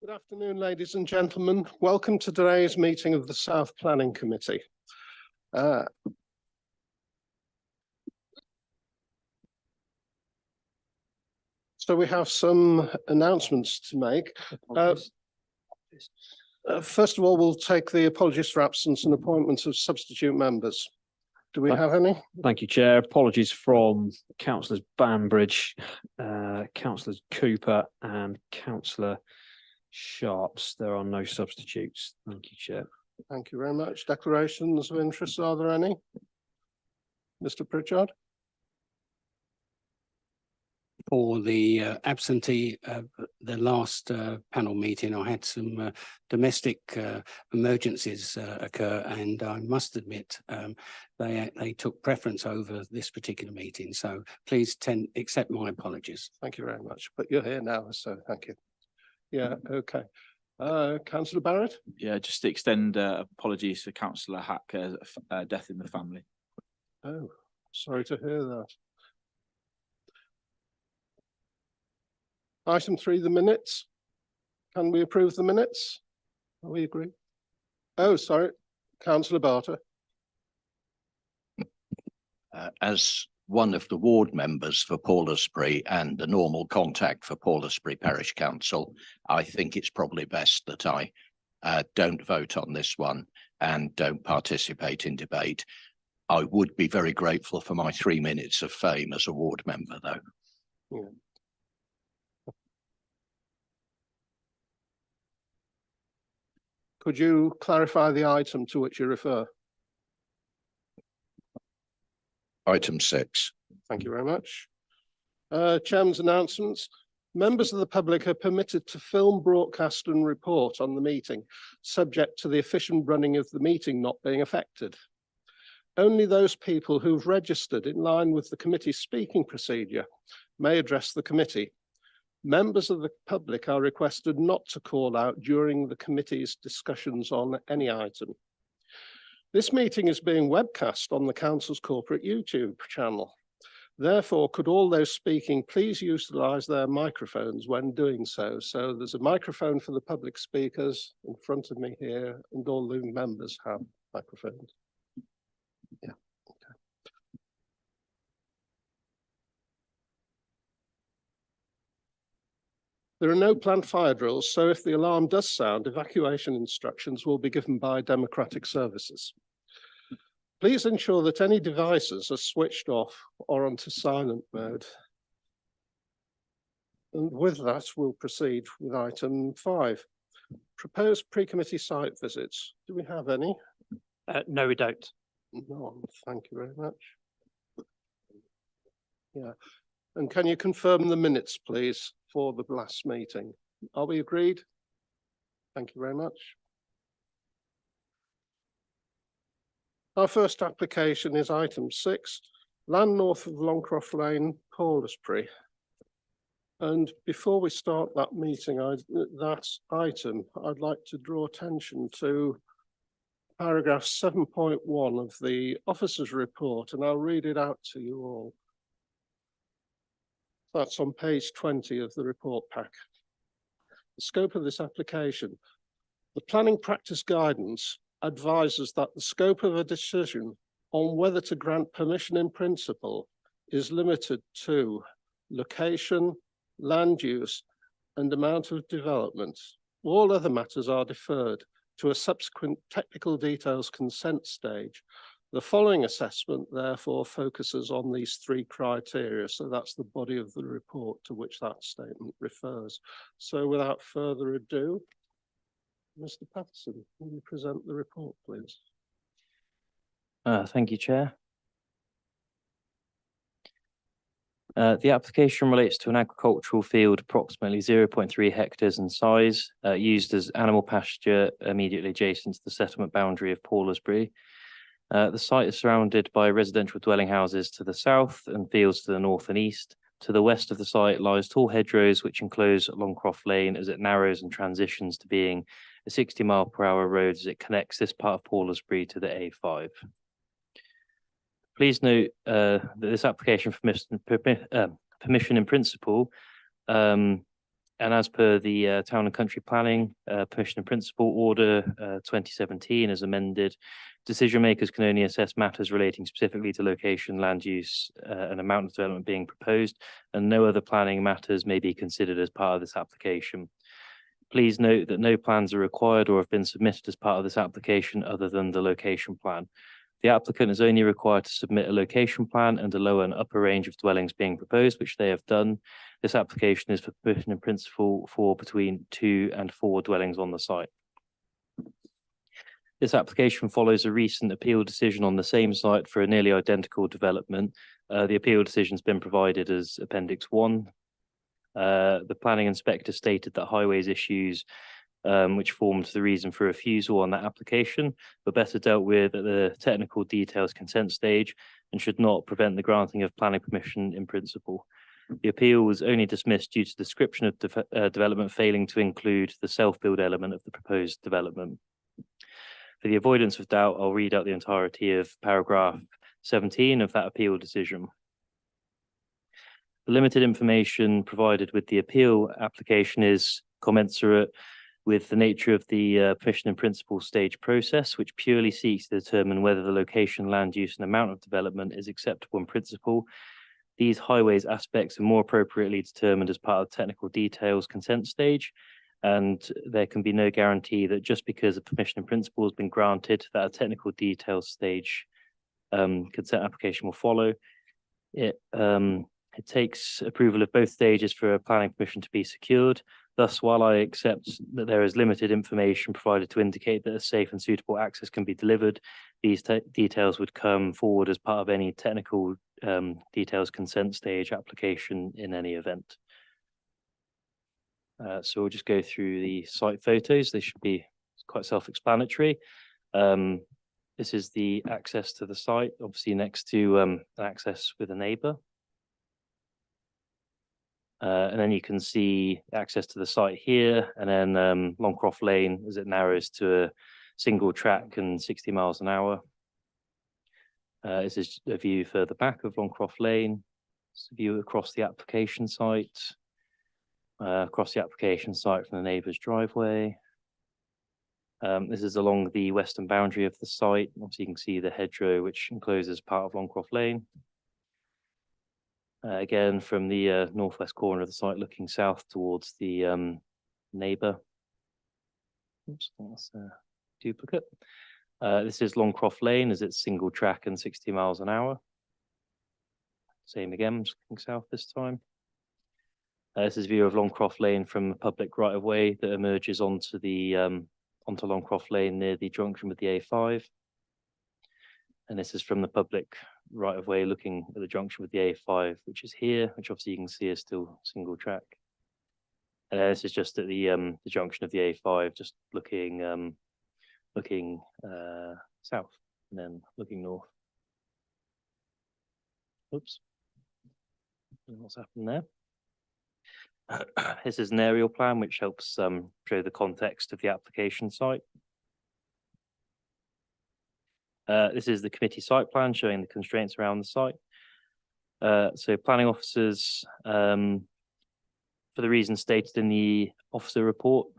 Good afternoon, ladies and gentlemen. Welcome to today's meeting of the South Planning Committee. So we have some announcements to make. First of all, we'll take the apologies for absence and appointments of substitute members. Do we have any? Thank you, Chair. Apologies from Councillors Banbridge, Councillors Cooper and Councillor Sharps. There are no substitutes. Thank you, Chair. Thank you very much. Declarations of interest, are there any? Mr. Pritchard? For the absentee the last panel meeting, I had some domestic emergencies occur, and I must admit they took preference over this particular meeting. So please accept my apologies. Thank you very much. But you're here now, so thank you. Yeah, okay. Councillor Barrett? Yeah, just to extend apologies for Councillor Hack, death in the family. Oh, sorry to hear that. Item 3, the minutes. Can we approve the minutes? Are we agree? Oh, sorry, Councillor Barter. As one of the ward members for Paulsbury and the normal contact for Paulsbury Parish Council, I think it's probably best that I don't vote on this one and don't participate in debate. I would be very grateful for my 3 minutes of fame as a ward member, though. Yeah. Could you clarify the item to which you refer? Item 6. Thank you very much. Chairman's announcements. Members of the public are permitted to film, broadcast and report on the meeting, subject to the efficient running of the meeting not being affected. Only those people who've registered in line with the committee's speaking procedure may address the committee. Members of the public are requested not to call out during the committee's discussions on any item. This meeting is being webcast on the Council's corporate YouTube channel. Therefore, could all those speaking please utilise their microphones when doing so? So there's a microphone for the public speakers in front of me here, and all the members have microphones. Yeah. There are no planned fire drills, so if the alarm does sound, evacuation instructions will be given by Democratic Services. Please ensure that any devices are switched off or onto silent mode. And with that, we'll proceed with item 5. Proposed pre-committee site visits. Do we have any? No, we don't. None. Thank you very much. Yeah. And can you confirm the minutes, please, for the last meeting? Are we agreed? Thank you very much. Our first application is item 6, land north of Longcroft Lane, Paulsbury. And before we start that meeting, that item, I'd like to draw attention to paragraph 7.1 of the officer's report, and I'll read it out to you all. That's on page 20 of the report pack. The scope of this application. The planning practice guidance advises that the scope of a decision on whether to grant permission in principle is limited to location, land use, and amount of development. All other matters are deferred to a subsequent technical details consent stage. The following assessment, therefore, focuses on these 3 criteria. So that's the body of the report to which that statement refers. So without further ado, Mr. Patterson, will you present the report, please? Thank you, Chair. The application relates to an agricultural field approximately 0.3 hectares in size, used as animal pasture immediately adjacent to the settlement boundary of Paulsbury. The site is surrounded by residential dwelling houses to the south and fields to the north and east. To the west of the site lies tall hedgerows which enclose Longcroft Lane as it narrows and transitions to being a 60-mile-per-hour road as it connects this part of Paulsbury to the A5. Please note that this application for permission in principle And as per the Town and Country Planning Permission in Principle Order 2017 as amended, decision makers can only assess matters relating specifically to location, land use, and amount of development being proposed, and no other planning matters may be considered as part of this application. Please note that no plans are required or have been submitted as part of this application other than the location plan. The applicant is only required to submit a location plan and a lower and upper range of dwellings being proposed, which they have done. This application is for permission in principle for between 2 and 4 dwellings on the site. This application follows a recent appeal decision on the same site for a nearly identical development. The appeal decision has been provided as Appendix 1. The planning inspector stated that highways issues which formed the reason for refusal on that application, but better dealt with at the technical details consent stage and should not prevent the granting of planning permission in principle. The appeal was only dismissed due to the description of development failing to include the self-build element of the proposed development. For the avoidance of doubt, I'll read out the entirety of paragraph 17 of that appeal decision. The limited information provided with the appeal application is commensurate with the nature of the permission in principle stage process, which purely seeks to determine whether the location, land use, and amount of development is acceptable in principle. These highways aspects are more appropriately determined as part of technical details consent stage, and there can be no guarantee that just because a permission in principle has been granted, that a technical details stage consent application will follow. It takes approval of both stages for a planning permission to be secured. Thus, while I accept that there is limited information provided to indicate that a safe and suitable access can be delivered, these details would come forward as part of any technical details consent stage application in any event. So we'll just go through the site photos. They should be quite self-explanatory. This is the access to the site, obviously next to an access with a neighbour. And then you can see access to the site here, and then Longcroft Lane as it narrows to a single track and 60 miles an hour. This is a view further back of Longcroft Lane. It's a view across the application site. Across the application site from the neighbour's driveway. This is along the western boundary of the site. Obviously, you can see the hedgerow which encloses part of Longcroft Lane. Again, from the northwest corner of the site, looking south towards the neighbour. Oops, that's a duplicate. This is Longcroft Lane as it's single track and 60 miles an hour. Same again, just looking south this time. This is a view of Longcroft Lane from a public right of way that emerges onto the onto Longcroft Lane near the junction with the A5. And this is from the public right of way looking at the junction with the A5, which is here, which obviously you can see is still single track. And this is just at the junction of the A5, just looking south and then looking north. Oops. What's happened there? This is an aerial plan which helps show the context of the application site. This is the committee site plan showing the constraints around the site. So planning officers, for the reasons stated in the officer report,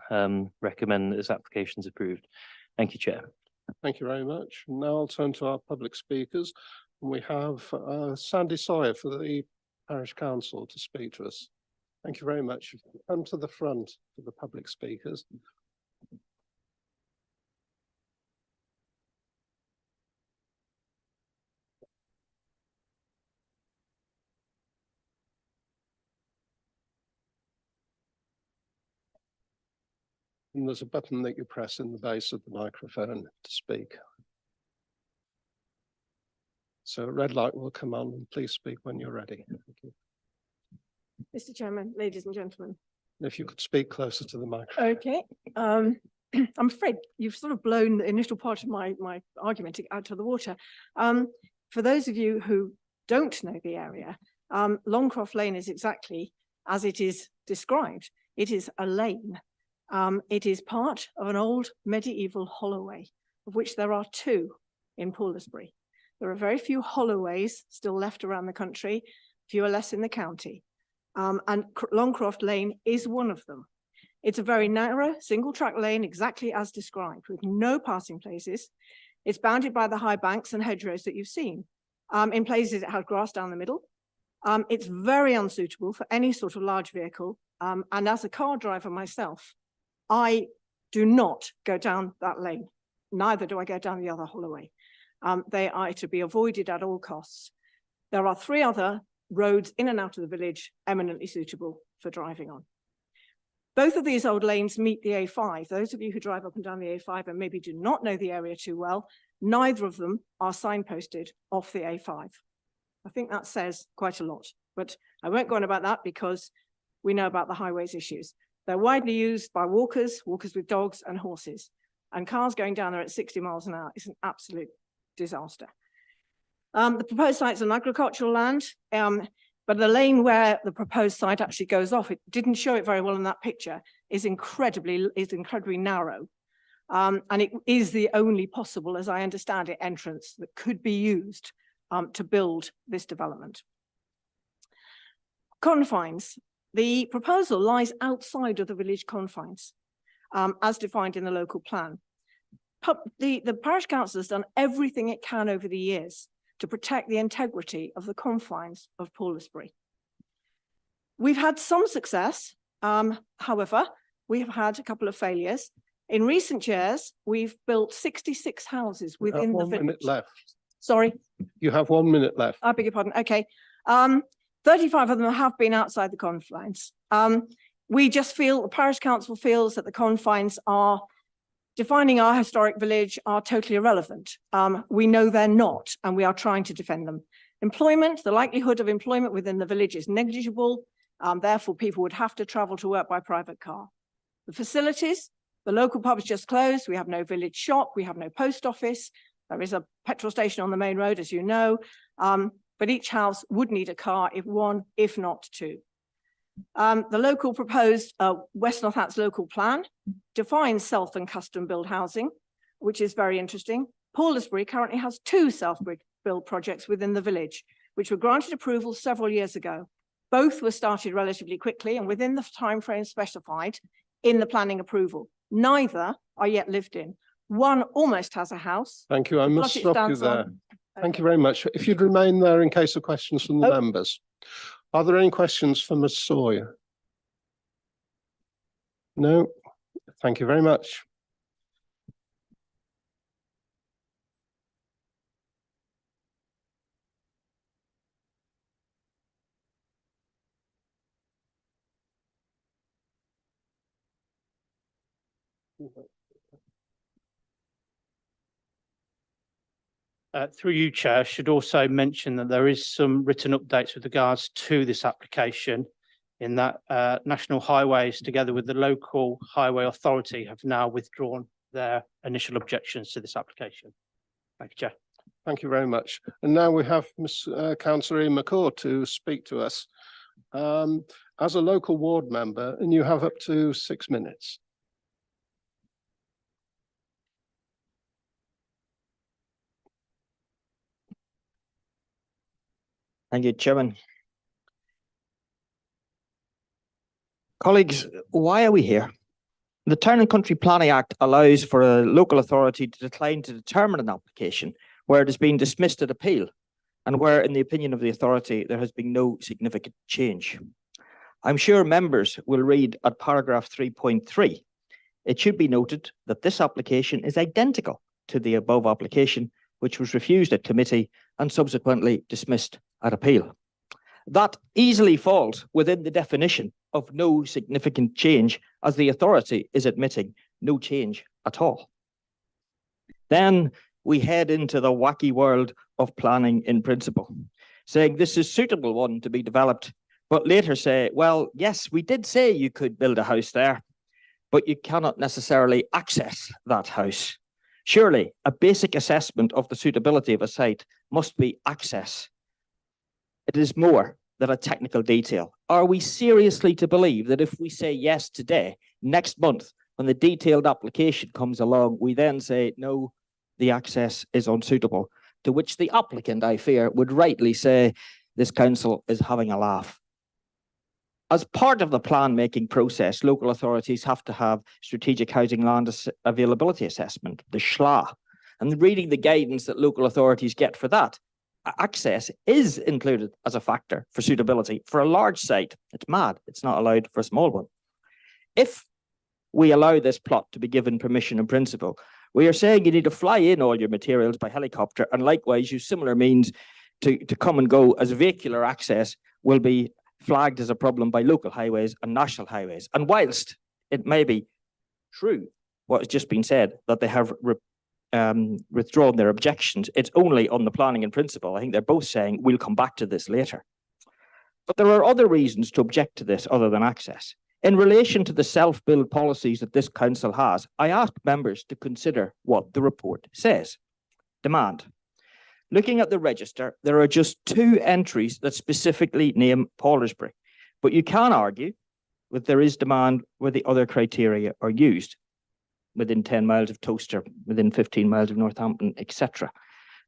recommend that this application is approved. Thank you, Chair. Thank you very much. Now I'll turn to our public speakers. We have Sandy Sawyer for the Parish Council to speak to us. Thank you very much. Come to the front for the public speakers. And there's a button that you press in the base of the microphone to speak. So a red light will come on, and please speak when you're ready. Thank you. Mr. Chairman, ladies and gentlemen. If you could speak closer to the microphone. Okay. I'm afraid you've sort of blown the initial part of my argument out to the water. For those of you who don't know the area, Longcroft Lane is exactly as it is described. It is a lane. It is part of an old medieval holloway, of which there are 2 in Poulsbury. There are very few holloways still left around the country, fewer less in the county. And Longcroft Lane is one of them. It's a very narrow, single-track lane, exactly as described, with no passing places. It's bounded by the high banks and hedgerows that you've seen. In places, it has grass down the middle. It's very unsuitable for any sort of large vehicle. And as a car driver myself, I do not go down that lane. Neither do I go down the other Holloway. They are to be avoided at all costs. There are 3 other roads in and out of the village eminently suitable for driving on. Both of these old lanes meet the A5. Those of you who drive up and down the A5 and maybe do not know the area too well, neither of them are signposted off the A5. I think that says quite a lot, but I won't go on about that because we know about the highways issues. They're widely used by walkers, walkers with dogs and horses, and cars going down there at 60 miles an hour is an absolute disaster. The proposed site's on agricultural land, but the lane where the proposed site actually goes off, it didn't show it very well in that picture, is incredibly narrow. And it is the only possible, as I understand it, entrance that could be used to build this development. Confines. The proposal lies outside of the village confines, as defined in the local plan. The parish council has done everything it can over the years to protect the integrity of the confines of Paulsbury. We've had some success, however, we have had a couple of failures. In recent years, we've built 66 houses within the village. 1 minute left. Sorry? You have 1 minute left. I beg your pardon. Okay. 35 of them have been outside the confines. We just feel, the parish council feels that the confines are defining our historic village are totally irrelevant. We know they're not, and we are trying to defend them. Employment, the likelihood of employment within the village is negligible. Therefore, people would have to travel to work by private car. The facilities, the local pub is just closed. We have no village shop. We have no post office. There is a petrol station on the main road, as you know. But each house would need a car, if one, if not 2. The local proposed West Northants local plan defines self and custom build housing, which is very interesting. Paulsbury currently has 2 self-build projects within the village, which were granted approval several years ago. Both were started relatively quickly and within the timeframe specified in the planning approval. Neither are yet lived in. One almost has a house. Thank you. I must It stop you stands there. on. Thank you very much. If you'd remain there in case of questions from the Oh. members. Are there any questions for Ms. Sawyer? No? Thank you very much. Through you, Chair, I should also mention that there is some written updates with regards to this application in that National Highways, together with the local highway authority, have now withdrawn their initial objections to this application. Thank you, Chair. Thank you very much. And now we have Councillor Ian McCord to speak to us as a local ward member, and you have up to 6 minutes. Thank you, Chairman. Colleagues, why are we here? The Town and Country Planning Act allows for a local authority to decline to determine an application where it has been dismissed at appeal and where, in the opinion of the authority, there has been no significant change. I'm sure members will read at paragraph 3.3. It should be noted that this application is identical to the above application, which was refused at committee and subsequently dismissed at appeal. That easily falls within the definition of no significant change, as the authority is admitting no change at all. Then we head into the wacky world of planning in principle, saying this is a suitable one to be developed, but later say, well, yes, we did say you could build a house there, but you cannot necessarily access that house. Surely a basic assessment of the suitability of a site must be access. It is more than a technical detail. Are we seriously to believe that if we say yes today, next month, when the detailed application comes along, we then say, no, the access is unsuitable, to which the applicant, I fear, would rightly say, this council is having a laugh. As part of the plan making process, local authorities have to have strategic housing land availability assessment, the SHLA. And reading the guidance that local authorities get for that, access is included as a factor for suitability for a large site. It's mad. It's not allowed for a small one. If we allow this plot to be given permission in principle, we are saying you need to fly in all your materials by helicopter and likewise use similar means to come and go, as vehicular access will be flagged as a problem by local highways and national highways. And whilst it may be true what has just been said, that they have withdrawn their objections, it's only on the planning in principle. I think they're both saying we'll come back to this later. But there are other reasons to object to this other than access. In relation to the self-build policies that this council has, I ask members to consider what the report says. Demand. Looking at the register, there are just 2 entries that specifically name Poultersbury, but you can argue that there is demand where the other criteria are used, within 10 miles of Towcester, within 15 miles of Northampton, etc.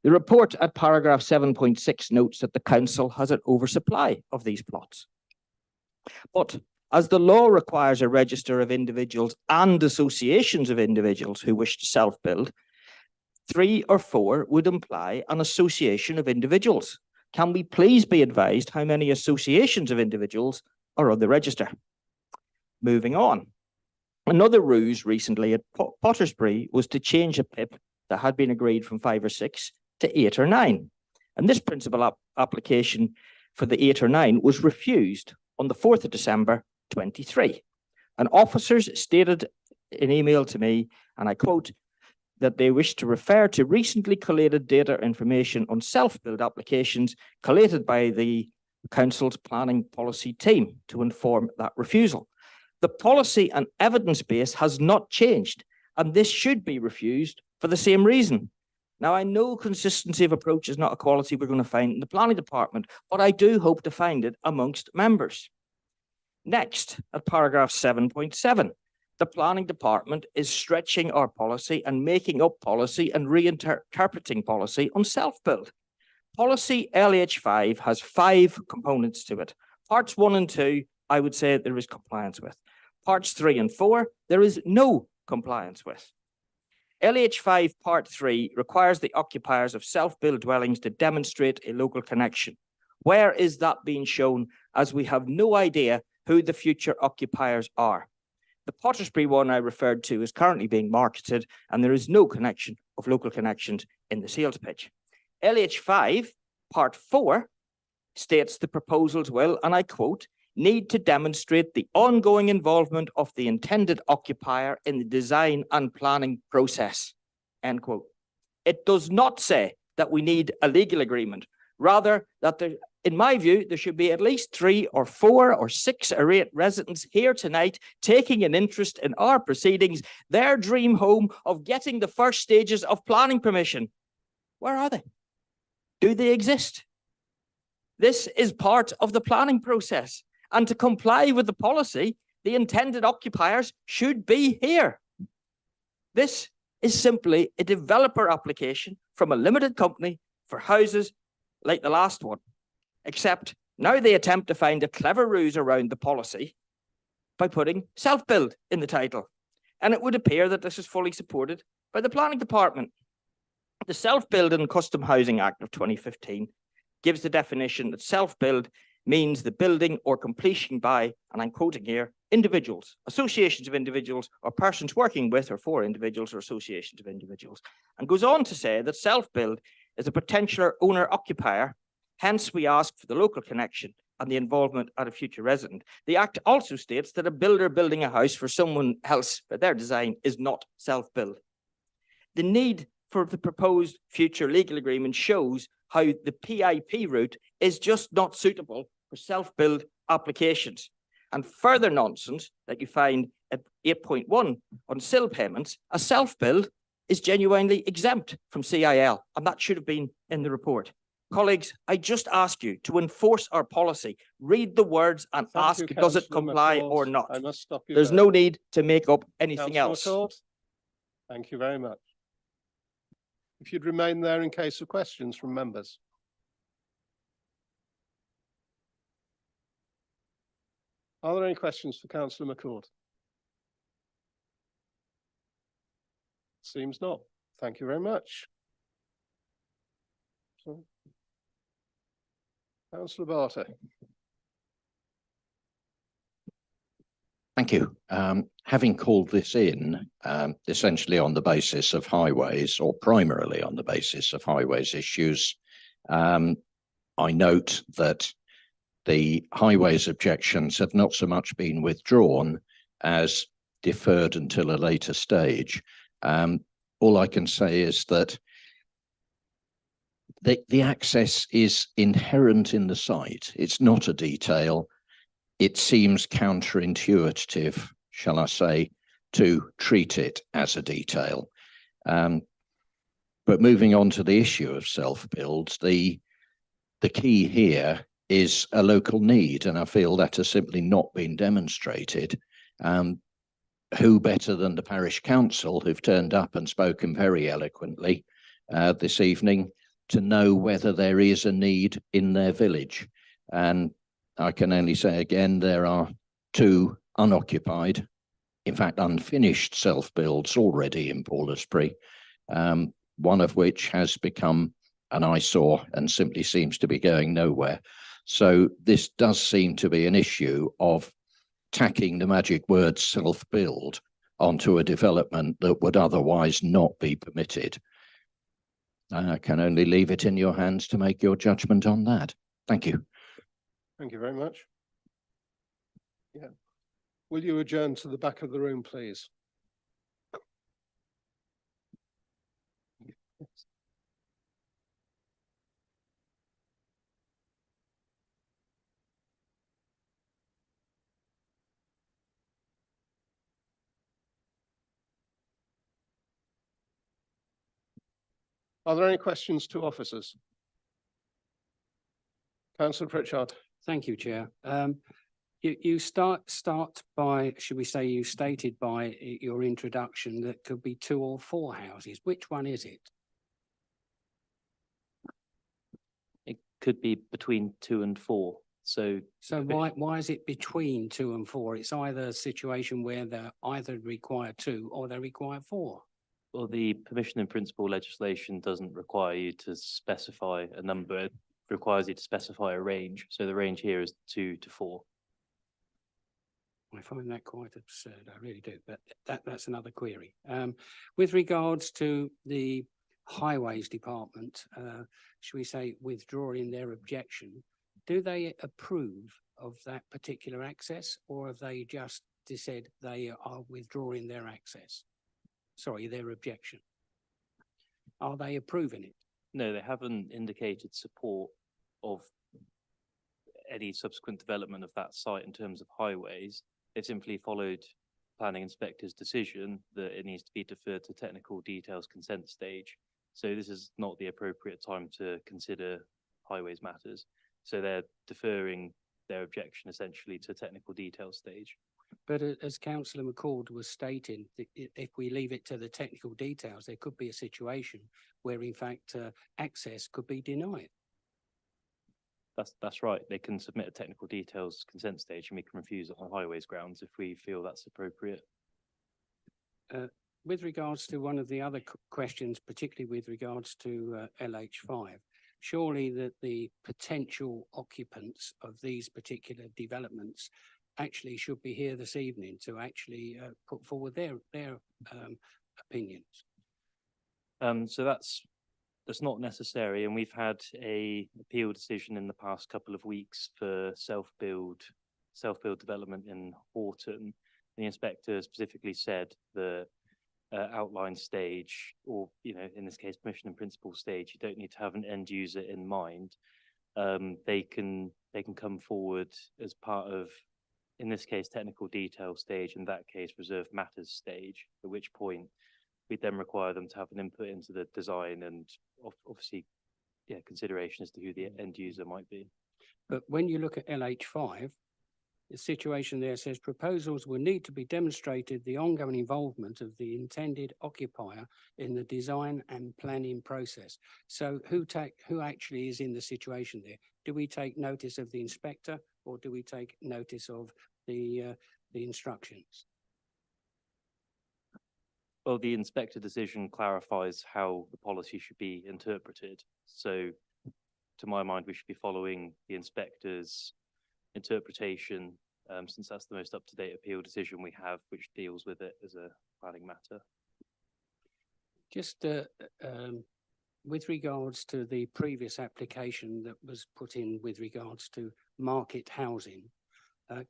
The report at paragraph 7.6 notes that the council has an oversupply of these plots. But as the law requires a register of individuals and associations of individuals who wish to self-build, 3 or 4 would imply an association of individuals. Can we please be advised how many associations of individuals are on the register? Moving on. Another ruse recently at Pottersbury was to change a PIP that had been agreed from 5 or 6 to 8 or 9. And this principal application for the 8 or 9 was refused on the 4th of December 23. And officers stated in email to me, and I quote, that they wish to refer to recently collated data information on self-build applications collated by the council's planning policy team to inform that refusal. The policy and evidence base has not changed, and this should be refused for the same reason. Now, I know consistency of approach is not a quality we're going to find in the planning department, but I do hope to find it amongst members. Next, at paragraph 7.7, the planning department is stretching our policy and making up policy and reinterpreting policy on self-build. Policy LH5 has 5 components to it. Parts 1 and 2, I would say there is compliance with. Parts 3 and 4, there is no compliance with. LH5 Part 3 requires the occupiers of self-build dwellings to demonstrate a local connection. Where is that being shown, as we have no idea who the future occupiers are? The Pottersbury one I referred to is currently being marketed, and there is no connection of local connections in the sales pitch. LH5 Part 4 states the proposals will, and I quote, need to demonstrate the ongoing involvement of the intended occupier in the design and planning process, end quote. It does not say that we need a legal agreement, rather that there, in my view, there should be at least 3 or 4 or 6 or 8 residents here tonight taking an interest in our proceedings, their dream home of getting the first stages of planning permission. Where are they? Do they exist? This is part of the planning process. And to comply with the policy, the intended occupiers should be here. This is simply a developer application from a limited company for houses like the last one, except now they attempt to find a clever ruse around the policy by putting self-build in the title. And it would appear that this is fully supported by the planning department. The Self-Build and Custom Housing Act of 2015 gives the definition that self-build means the building or completion by, and I'm quoting here, individuals, associations of individuals, or persons working with or for individuals or associations of individuals, and goes on to say that self-build is a potential owner-occupier. Hence, we ask for the local connection and the involvement of a future resident. The Act also states that a builder building a house for someone else for their design is not self-build. The need for the proposed future legal agreement shows how the PIP route is just not suitable for self-build applications. And further nonsense that you find at 8.1 on SIL payments, a self-build is genuinely exempt from CIL, and that should have been in the report. Colleagues, I just ask you to enforce our policy, read the words and ask, does it comply or not? I must stop you. There's there. no need to make up anything Councillor else. McCord? Thank you very much. If you'd remain there in case of questions from members. Are there any questions for councillor McCord? Seems not. Thank you very much. Councillor Barter. Thank you. Having called this in, essentially on the basis of highways, or primarily on the basis of highways issues, I note that the highways objections have not so much been withdrawn as deferred until a later stage. All I can say is that the access is inherent in the site. It's not a detail. It seems counterintuitive, shall I say, to treat it as a detail. But moving on to the issue of self-build, the key here is a local need, and I feel that has simply not been demonstrated. Who better than the parish council, who've turned up and spoken very eloquently this evening, to know whether there is a need in their village? And I can only say again, there are 2 unoccupied, in fact, unfinished self-builds already in Paulsbury, one of which has become an eyesore and simply seems to be going nowhere. So this does seem to be an issue of tacking the magic word self-build onto a development that would otherwise not be permitted. I can only leave it in your hands to make your judgment on that. Thank you. Thank you very much. Yeah. Will you adjourn to the back of the room, please? Are there any questions to officers? Councillor Pritchard. Thank you, Chair. You start by, should we say, you stated by your introduction that could be 2 or 4 houses. Which one is it? It could be between 2 and 4. So why is it between 2 and 4? It's either a situation where they either require 2 or they require 4. Well, the permission in principle legislation doesn't require you to specify a number. It requires you to specify a range. So the range here is 2 to 4. I find that quite absurd. I really do, but that's another query. With regards to the Highways Department, should we say withdrawing their objection, do they approve of that particular access, or have they just said they are withdrawing their access? Sorry, their objection. Are they approving it? No, they haven't indicated support of any subsequent development of that site in terms of highways. They've simply followed planning inspector's decision that it needs to be deferred to technical details consent stage. So this is not the appropriate time to consider highways matters. So they're deferring their objection essentially to technical details stage. But as Councillor McCord was stating, if we leave it to the technical details, there could be a situation where in fact access could be denied. That's right. They can submit a technical details consent stage and we can refuse it on highways grounds if we feel that's appropriate. With regards to one of the other questions, particularly with regards to LH5, surely that the potential occupants of these particular developments actually should be here this evening to actually put forward their opinions. So that's not necessary, and we've had a appeal decision in the past couple of weeks for self-build development in Horton. The inspector specifically said the outline stage, or in this case permission in principle stage, you don't need to have an end user in mind. They can come forward as part of, in this case, technical detail stage, in that case reserved matters stage, at which point we'd then require them to have an input into the design and obviously consideration as to who the end user might be. But when you look at LH5, the situation there says proposals will need to be demonstrated the ongoing involvement of the intended occupier in the design and planning process. So who actually is in the situation there? Do we take notice of the inspector, or do we take notice of the instructions. Well, the inspector decision clarifies how the policy should be interpreted. So to my mind, we should be following the inspector's interpretation, since that's the most up-to-date appeal decision we have, which deals with it as a planning matter. Just with regards to the previous application that was put in with regards to market housing,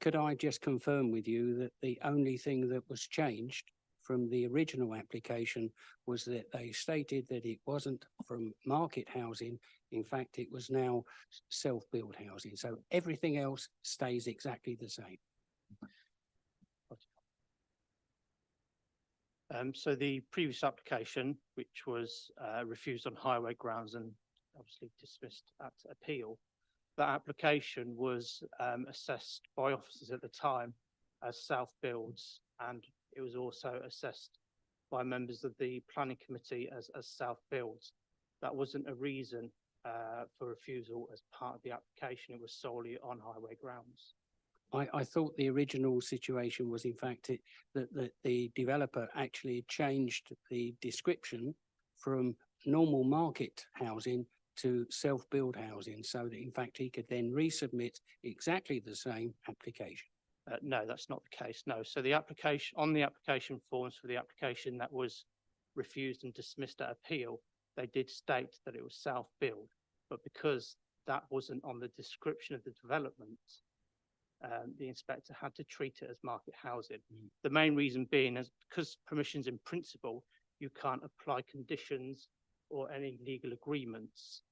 could I just confirm with you that the only thing that was changed from the original application was that they stated that it wasn't from market housing. In fact, it was now self-built housing. So everything else stays exactly the same. So the previous application, which was refused on highway grounds and obviously dismissed at appeal, that application was assessed by officers at the time as self-builds, and it was also assessed by members of the planning committee as self-builds. That wasn't a reason for refusal as part of the application. It was solely on highway grounds. I thought the original situation was in fact that the developer actually changed the description from normal market housing to self-build housing, so that in fact he could then resubmit exactly the same application. No, that's not the case. No. So the application, on the application forms for the application that was refused and dismissed at appeal, they did state that it was self-build, but because that wasn't on the description of the development, the inspector had to treat it as market housing. The main reason being is because permissions in principle, you can't apply conditions or any legal agreements.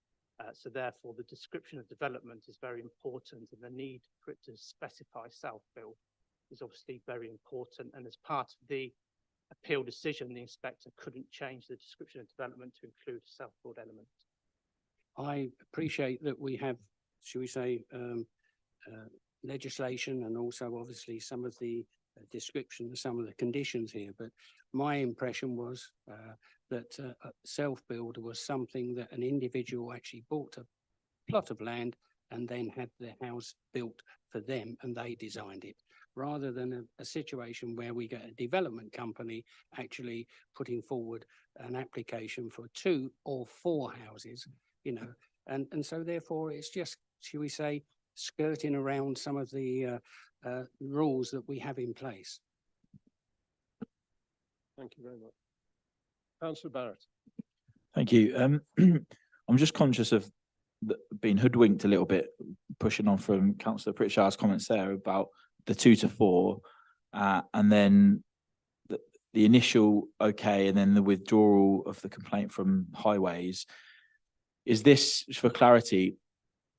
So therefore, the description of development is very important, and the need for it to specify self-build is obviously very important. And as part of the appeal decision, the inspector couldn't change the description of development to include a self-build element. I appreciate that we have, shall we say, legislation and also obviously some of the description, some of the conditions here, but my impression was that self-build was something that an individual actually bought a plot of land and then had their house built for them and they designed it, rather than a situation where we get a development company actually putting forward an application for 2 or 4 houses, you know, and so therefore it's just, shall we say, skirting around some of the rules that we have in place. Thank you very much. Councillor Barrett. Thank you. I'm just conscious of being hoodwinked a little bit, pushing on from Councillor Pritchard's comments there about the 2 to 4, and then the initial okay, and then the withdrawal of the complaint from highways. Is this, for clarity,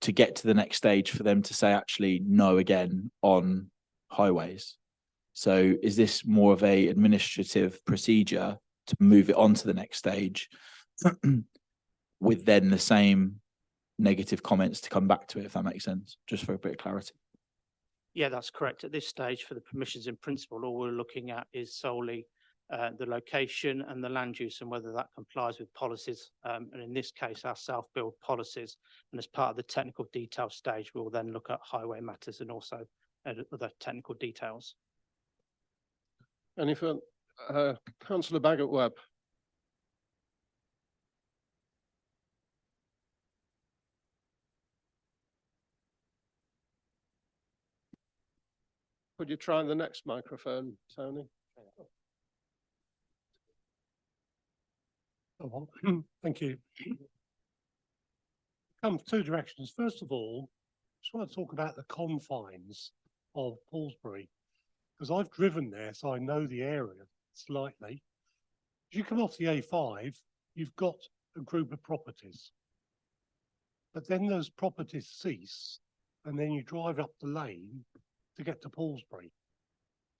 to get to the next stage for them to say actually no again on highways? So is this more of a administrative procedure to move it on to the next stage with then the same negative comments to come back to it, if that makes sense, just for a bit of clarity? Yeah, that's correct. At this stage, for the permissions in principle, all we're looking at is solely the location and the land use and whether that complies with policies. And in this case, our self-build policies. And as part of the technical detail stage, we'll then look at highway matters and also other technical details. Any further? Councillor Bagot-Webb. Could you try the next microphone, Tony? Oh, thank you. Come 2 directions. First of all, just want to talk about the confines of Poolesbury, because I've driven there, so I know the area slightly. As you come off the A5, you've got a group of properties, but then those properties cease, and then you drive up the lane to get to Poolesbury.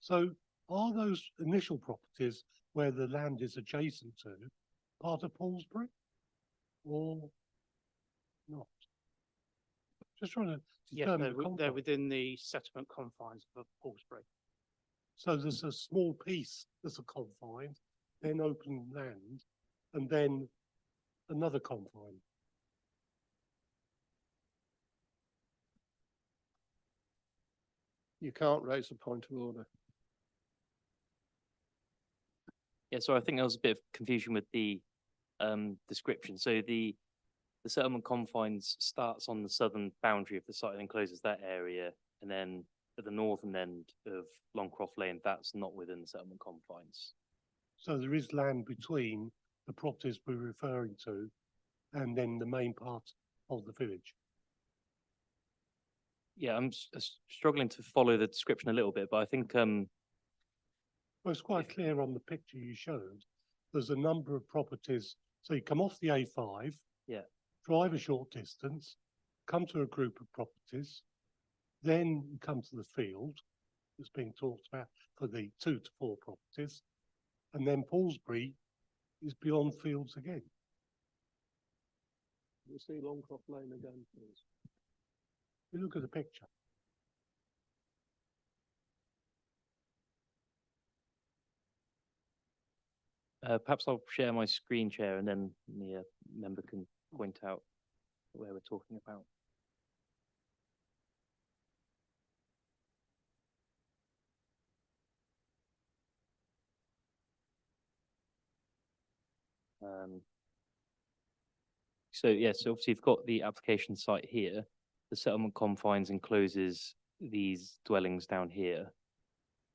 So are those initial properties where the land is adjacent to part of Poolesbury or not? Just trying to Yeah, determine. they're within the settlement confines of Poolesbury. So there's a small piece that's a confine, then open land, and then another confine. You can't raise a point of order. Yeah, so I think there was a bit of confusion with the description. So the settlement confines starts on the southern boundary of the site and encloses that area, and then at the northern end of Longcroft Lane, that's not within the settlement confines. So there is land between the properties we're referring to and then the main part of the village. Yeah, I'm struggling to follow the description a little bit, but I think Well, it's quite clear on the picture you showed. There's a number of properties. So you come off the A5. Yeah. Drive a short distance, come to a group of properties, then you come to the field that's being talked about for the 2 to 4 properties, and then Paulsbury is beyond fields again. You see Longcroft Lane again, please. You look at the picture. perhaps I'll share my screen share and then the member can point out where we're talking about. So yes, obviously you've got the application site here. The settlement confines encloses these dwellings down here.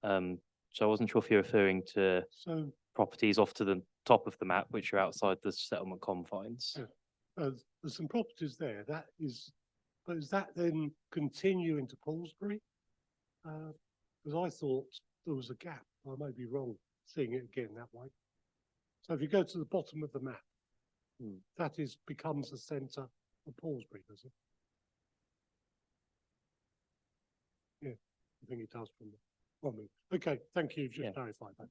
So I wasn't sure if you're referring to So properties off to the top of the map, which are outside the settlement confines. Yeah. There's some properties there. That is, but does that then continue into Paulsbury? Because I thought there was a gap. I may be wrong seeing it again that way. So if you go to the bottom of the map, that becomes the centre of Paulsbury, does it? Yeah, I think it does from the one. Okay, thank you. You've just clarified that.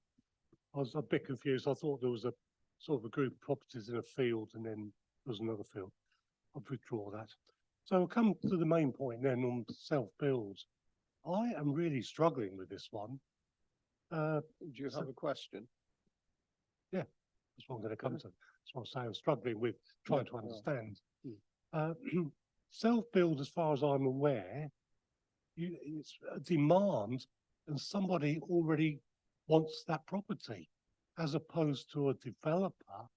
I was a bit confused. I thought there was a sort of a group of properties in a field and then there was another field. I'll withdraw that. So I'll come to the main point then on self-build. I am really struggling with this one. Do you have a question? Yeah, that's what I'm going to come to. That's what I'm saying. I'm struggling with trying to understand. Self-build, as far as I'm aware, it's a demand and somebody already wants that property, as opposed to a developer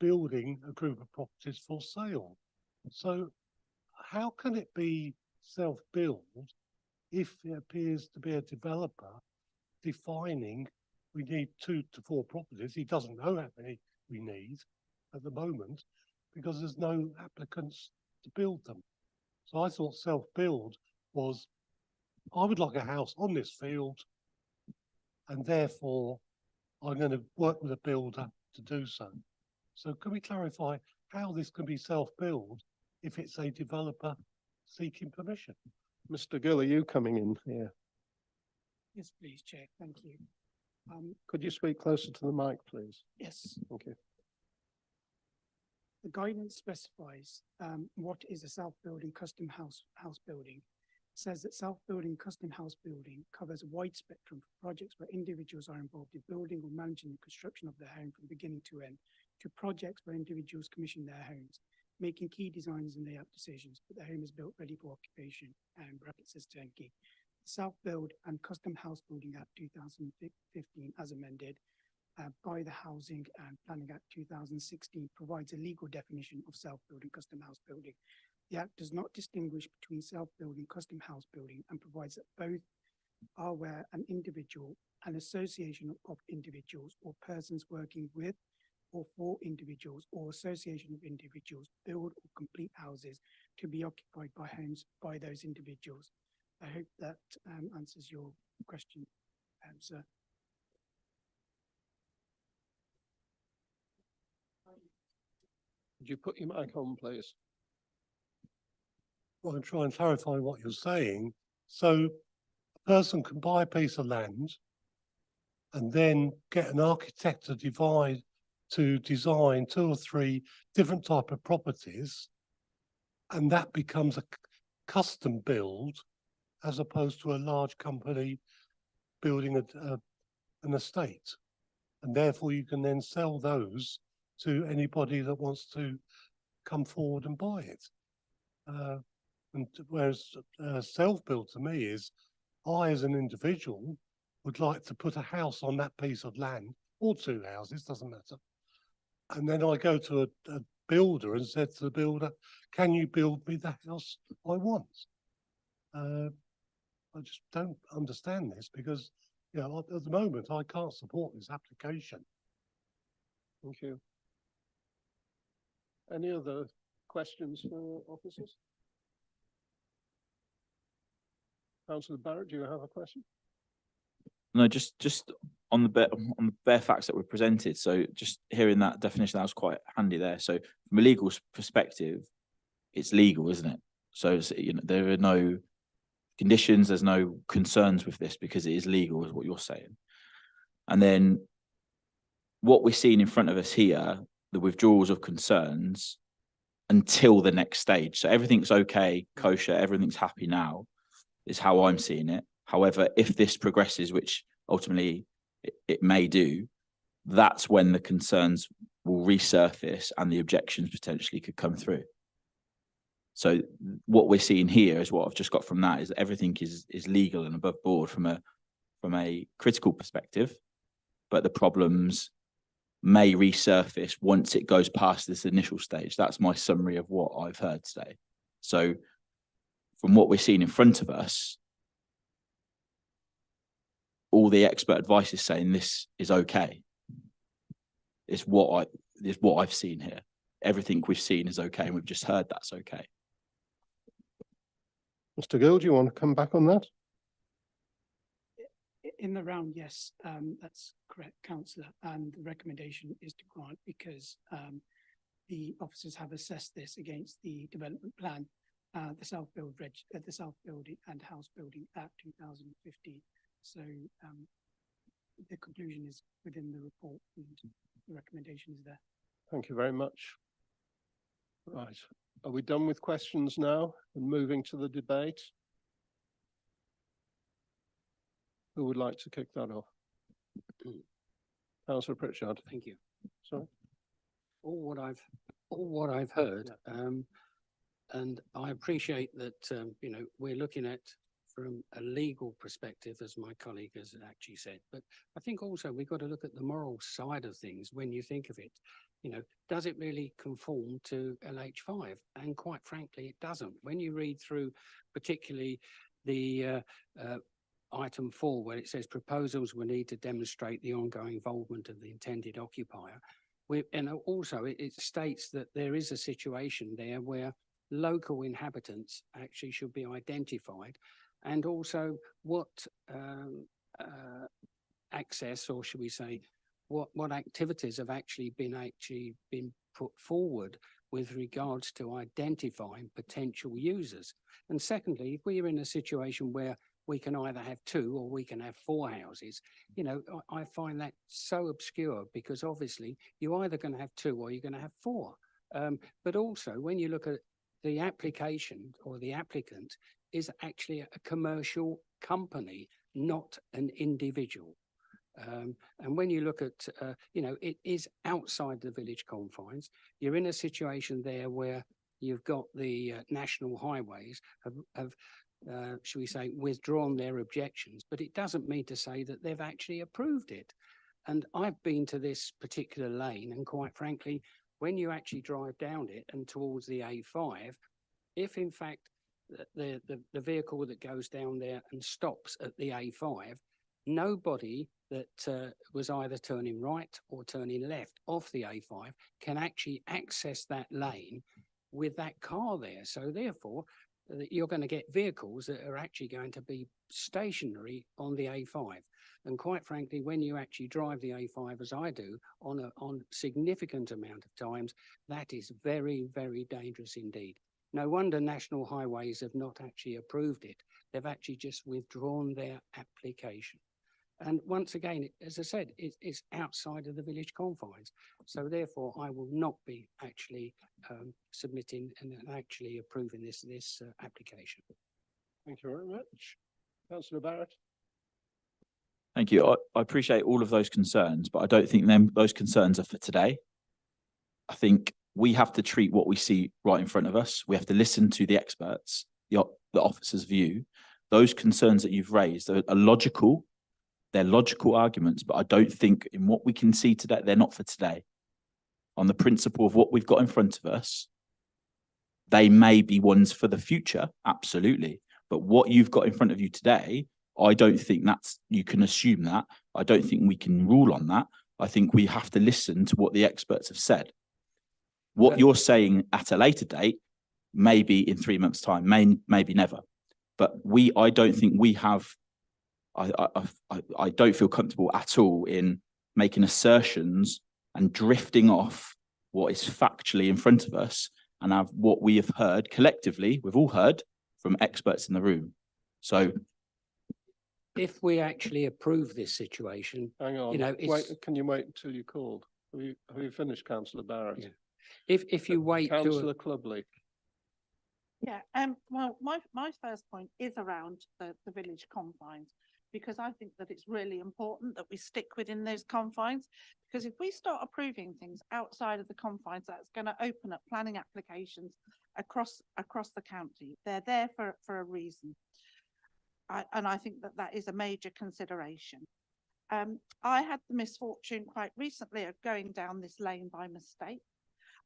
building a group of properties for sale. So how can it be self-build if it appears to be a developer defining we need 2 to 4 properties? He doesn't know how many we need at the moment because there's no applicants to build them. So I thought self-build was, I would like a house on this field and therefore I'm going to work with a builder to do so. So can we clarify how this can be self-build if it's a developer seeking permission? Mr. Gill, are you coming in here? Yes, please, Chair. Thank you. Could you speak closer to the mic, please? Yes, Thank you. the guidance specifies what is a self-building custom house building. It says that self-building custom house building covers a wide spectrum for projects where individuals are involved in building or managing the construction of their home from beginning to end, to projects where individuals commission their homes, making key designs and layout decisions, but the home is built ready for occupation and brackets as turnkey. The Self-Build and Custom House Building Act 2015, as amended by the Housing and Planning Act 2016, provides a legal definition of self-building custom house building. The Act does not distinguish between self-building custom house building and provides that both are where an individual, an association of individuals or persons working with or for individuals or association of individuals build or complete houses to be occupied by homes by those individuals. I hope that answers your question, sir. Could you put your mic on, please? Well, I'm trying to clarify what you're saying. So a person can buy a piece of land and then get an architect to design 2 or 3 different type of properties, and that becomes a custom build as opposed to a large company building an estate. And therefore you can then sell those to anybody that wants to come forward and buy it. And whereas self-build to me is I, as an individual, would like to put a house on that piece of land, or two houses, doesn't matter. And then I go to a builder and said to the builder, can you build me the house I want? I just don't understand this because, you know, at the moment, I can't support this application. Thank you. Any other questions for officers? Councillor Barrett, do you have a question? No, just on the bare facts that were presented. So just hearing that definition, that was quite handy there. So from a legal perspective, it's legal, isn't it? So it's, you know, there are no conditions, there's no concerns with this because it is legal, is what you're saying. And then what we're seeing in front of us here, the withdrawals of concerns until the next stage. So everything's okay, kosher, everything's happy now, is how I'm seeing it. However, if this progresses, which ultimately it may do, that's when the concerns will resurface and the objections potentially could come through. So what we're seeing here is what I've just got from that is that everything is legal and above board from a critical perspective, but the problems may resurface once it goes past this initial stage. That's my summary of what I've heard today. So from what we're seeing in front of us, all the expert advice is saying this is okay. It's what I've seen here. Everything we've seen is okay, and we've just heard that's okay. Mr. Gill, do you want to come back on that? In the round, yes, that's correct, councillor, and the recommendation is to grant because the officers have assessed this against the development plan, the South Building and House Building Act 2015. So the conclusion is within the report and the recommendation is there. Thank you very much. Right, are we done with questions now and moving to the debate? Who would like to kick that off? Councillor Pritchard. Thank you. Sorry. All what I've heard, and I appreciate that you know, we're looking at from a legal perspective, as my colleague has actually said, but I think also we've got to look at the moral side of things when you think of it. You know, does it really conform to LH5? And quite frankly, it doesn't. When you read through particularly the item 4, where it says proposals will need to demonstrate the ongoing involvement of the intended occupier. And also it states that there is a situation there where local inhabitants actually should be identified, and also what access, or should we say, what activities have actually been put forward with regards to identifying potential users. And secondly, if we're in a situation where we can either have 2 or we can have 4 houses, you know, I find that so obscure because obviously you're either going to have 2 or you're going to have 4. But also when you look at the application or the applicant is actually a commercial company, not an individual. And when you look at, you know, it is outside the village confines. You're in a situation there where you've got the national highways have shall we say, withdrawn their objections, but it doesn't mean to say that they've actually approved it. And I've been to this particular lane, and quite frankly, when you actually drive down it and towards the A5, if in fact the vehicle that goes down there and stops at the A5, nobody that was either turning right or turning left off the A5 can actually access that lane with that car there. So therefore, you're going to get vehicles that are actually going to be stationary on the A5. And quite frankly, when you actually drive the A5, as I do, on significant amount of times, that is very, very dangerous indeed. No wonder National Highways have not actually approved it. They've actually just withdrawn their application. And once again, as I said, it's outside of the village confines. So therefore, I will not be actually submitting and actually approving this application. Thank you very much. Councillor Barrett. Thank you. I appreciate all of those concerns, but I don't think those concerns are for today. I think we have to treat what we see right in front of us. We have to listen to the experts, the officer's view, those concerns that you've raised are logical. They're logical arguments, but I don't think in what we can see today, they're not for today. On the principle of what we've got in front of us, they may be ones for the future, absolutely. But what you've got in front of you today, I don't think you can assume that. I don't think we can rule on that. I think we have to listen to what the experts have said. What you're saying at a later date, maybe in 3 months' time, maybe never. But I don't think we have, I don't feel comfortable at all in making assertions and drifting off what is factually in front of us and have what we have heard collectively, we've all heard from experts in the room. So If we actually approve this situation, Hang on, know, wait, it's- can you wait until you're called? Have you finished, councillor Barrett? Yeah. if you wait to, Councillor Clubley. Yeah, well, my first point is around the village confines, because I think that it's really important that we stick within those confines. Because if we start approving things outside of the confines, that's going to open up planning applications across the county. They're there for a reason. And I think that is a major consideration. I had the misfortune quite recently of going down this lane by mistake.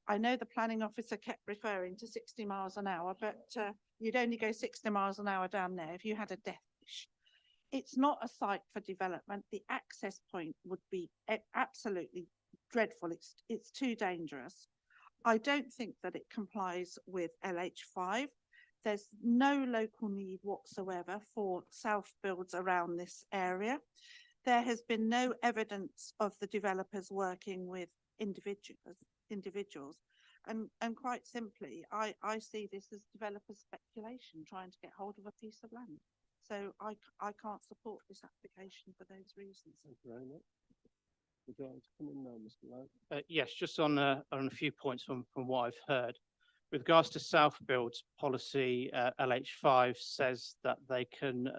I know the planning officer kept referring to 60 miles an hour, but you'd only go 60 miles an hour down there if you had a death wish. It's not a site for development. The access point would be absolutely dreadful. It's too dangerous. I don't think that it complies with LH5. There's no local need whatsoever for self builds around this area. There has been no evidence of the developers working with individuals. And quite simply, I see this as developer speculation, trying to get hold of a piece of land. So I can't support this application for those reasons. Thank you very much. Would you like to come in now, Mr. Lowe? Yes, just on a few points from what I've heard. With regards to self builds policy, LH5 says that they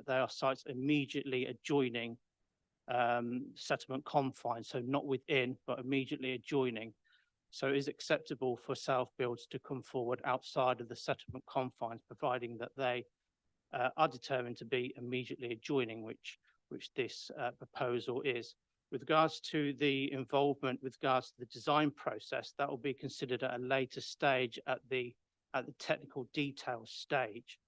are sites immediately adjoining settlement confines, so not within, but immediately adjoining. So it is acceptable for self builds to come forward outside of the settlement confines, providing that they are determined to be immediately adjoining, which this proposal is. With regards to the involvement, with regards to the design process, that will be considered at a later stage at the technical detail stage.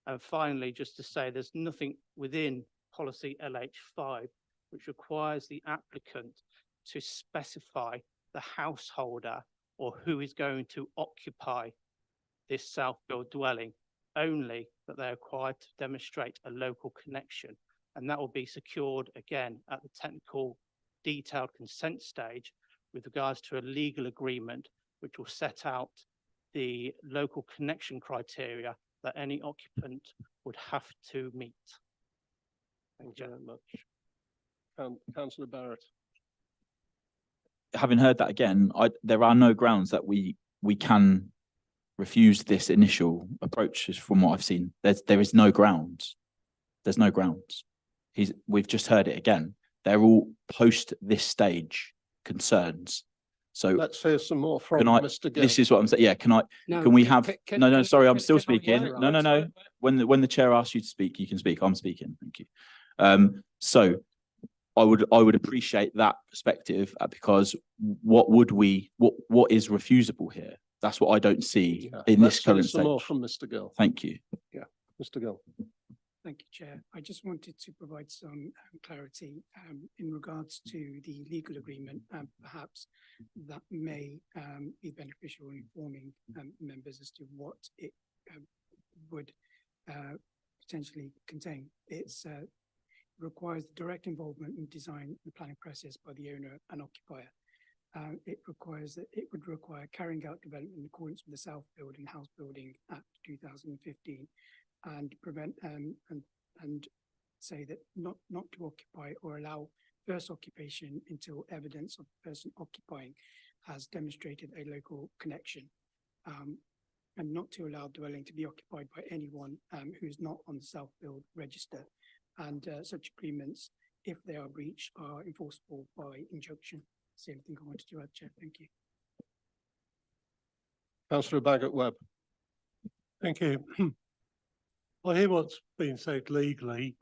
And finally, just to say, there's nothing within policy LH5 which requires the applicant to specify the householder or who is going to occupy this self-built dwelling, only that they are required to demonstrate a local connection. And that will be secured again at the technical detailed consent stage with regards to a legal agreement, which will set out the local connection criteria that any occupant would have to meet. Thank you very much. Councillor Barrett. Having heard that again, there are no grounds that we can refuse this initial approach from what I've seen. There is no grounds. There's no grounds. We've just heard it again. They're all post this stage concerns. So Let's hear some more from can I, Mr. Gill. this is what I'm saying. Yeah, can we have, no, sorry, I'm still speaking. No. When the chair asks you to speak, you can speak. I'm speaking. Thank you. So I would appreciate that perspective because what is refusable here? That's what I don't see in this current Let's hear some more stage. from Mr. Gill. Thank you. Mr. Gill. Thank you, Chair. I just wanted to provide some clarity in regards to the legal agreement. Perhaps that may be beneficial in informing members as to what it would potentially contain. It requires direct involvement in design and planning process by the owner and occupier. It would require carrying out development in accordance with the South Building House Building Act 2015. And prevent and say that not to occupy or allow first occupation until evidence of the person occupying has demonstrated a local connection, and not to allow dwelling to be occupied by anyone who is not on the self-build register. And such agreements, if they are breached, are enforceable by injunction. That's the only thing I wanted to add, Chair. Thank you. Councillor Bagot-Webb. Thank you. I hear what's being said legally,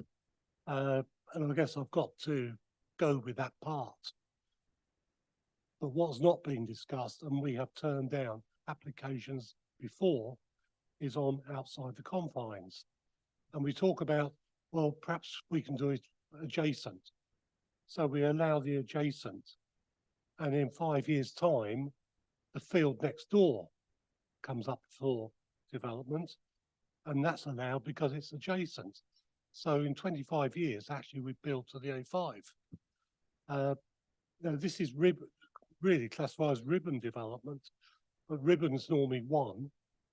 and I guess I've got to go with that part. But what's not being discussed, and we have turned down applications before, is on outside the confines. And we talk about, well, perhaps we can do it adjacent. So we allow the adjacent, and in 5 years' time, the field next door comes up for development, and that's allowed because it's adjacent. So in 25 years, actually, we build to the A5. Now this is really classified as ribbon development, but ribbon's normally 1.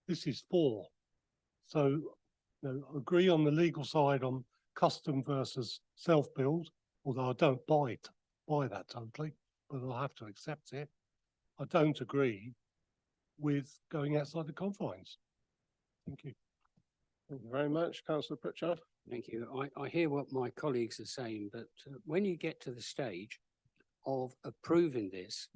This is 4. So, you know, agree on the legal side on custom versus self-build, although I don't buy that totally, but I'll have to accept it. I don't agree with going outside the confines. Thank you. Thank you very much, Councillor Pritchard. Thank you. I hear what my colleagues are saying, but when you get to the stage of approving this,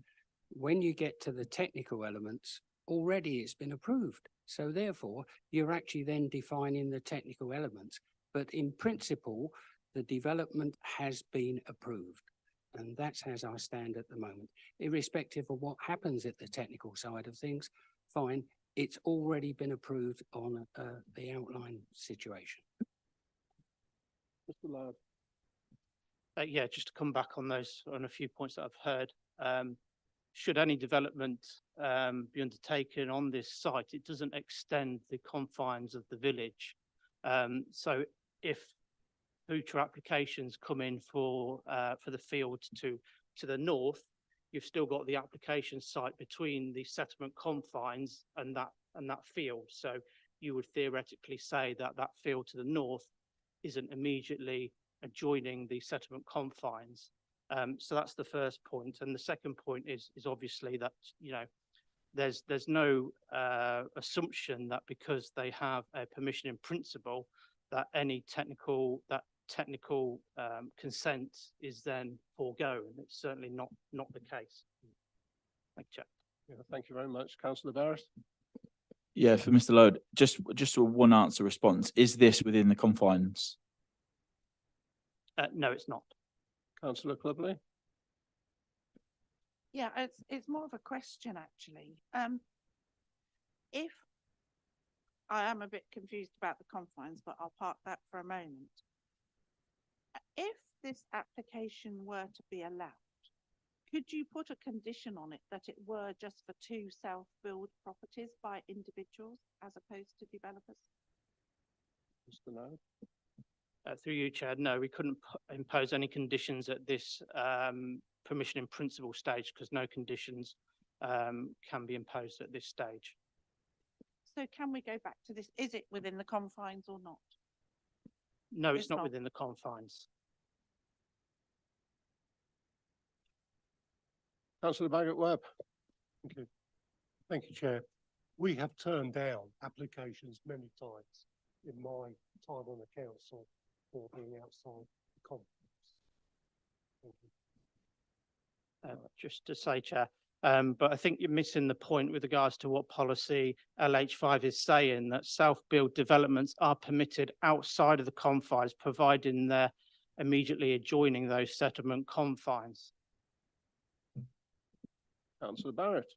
when you get to the technical elements, already it's been approved. So therefore, you're actually then defining the technical elements. But in principle, the development has been approved. And that's as I stand at the moment. Irrespective of what happens at the technical side of things, fine, it's already been approved on the outline situation. Mr. Laird. Yeah, just to come back on those, on a few points that I've heard. Should any development be undertaken on this site, it doesn't extend the confines of the village. So if future applications come in for the field to the north, you've still got the application site between the settlement confines and that field. So you would theoretically say that that field to the north isn't immediately adjoining the settlement confines. So that's the first point. And the second point is obviously that, you know, there's no assumption that because they have a permission in principle that any technical consent is then foregone. It's certainly not the case. Thank you, Chair. Yeah, thank you very much, Councillor Barrett. Yeah, for Mr. Lode, just a one answer response. Is this within the confines? No, it's not. Councillor Clubley. Yeah, it's more of a question actually. If I am a bit confused about the confines, but I'll park that for a moment. If this application were to be allowed, could you put a condition on it that it were just for 2 self-build properties by individuals as opposed to developers? Mr. Laird. Through you, Chair, no, we couldn't impose any conditions at this permission in principle stage because no conditions can be imposed at this stage. So can we go back to this? Is it within the confines or not? No, it's not within the confines. Councillor Bagot-Webb. Thank you. Thank you, Chair. We have turned down applications many times in my time on the council for being outside the confines. Thank you. Just to say, Chair, but I think you're missing the point with regards to what policy LH5 is saying, that self-build developments are permitted outside of the confines, providing they're immediately adjoining those settlement confines. Councillor Barrett.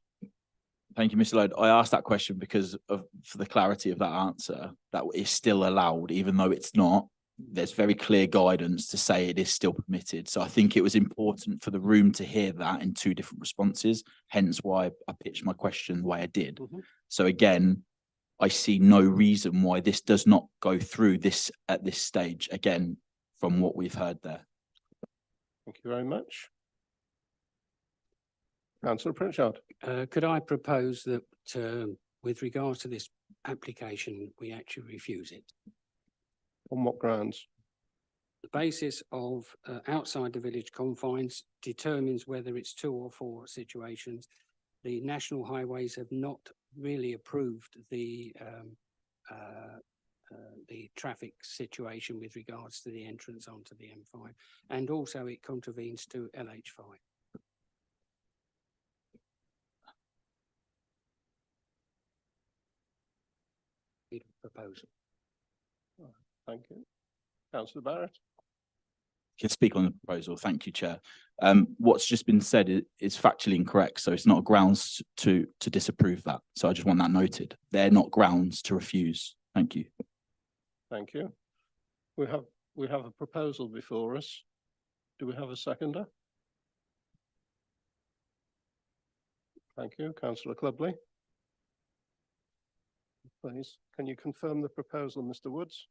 Thank you, Mr. Lode. I asked that question because for the clarity of that answer, that is still allowed, even though it's not. There's very clear guidance to say it is still permitted. So I think it was important for the room to hear that in 2 different responses, hence why I pitched my question the way I did. So again, I see no reason why this does not go through this at this stage, again, from what we've heard there. Thank you very much. Councillor Pritchard. Could I propose that with regards to this application, we actually refuse it? On what grounds? The basis of outside the village confines determines whether it's 2 or 4 situations. The national highways have not really approved the traffic situation with regards to the entrance onto the M5, and also it contravenes to LH5. Proposal. Thank you. Councillor Barrett. Can speak on the proposal. Thank you, Chair. What's just been said is factually incorrect, so it's not grounds to disapprove that. So I just want that noted. They're not grounds to refuse. Thank you. Thank you. We have a proposal before us. Do we have a seconder? Thank you. Councillor Clubley. Please, can you confirm the proposal, Mr. Woods?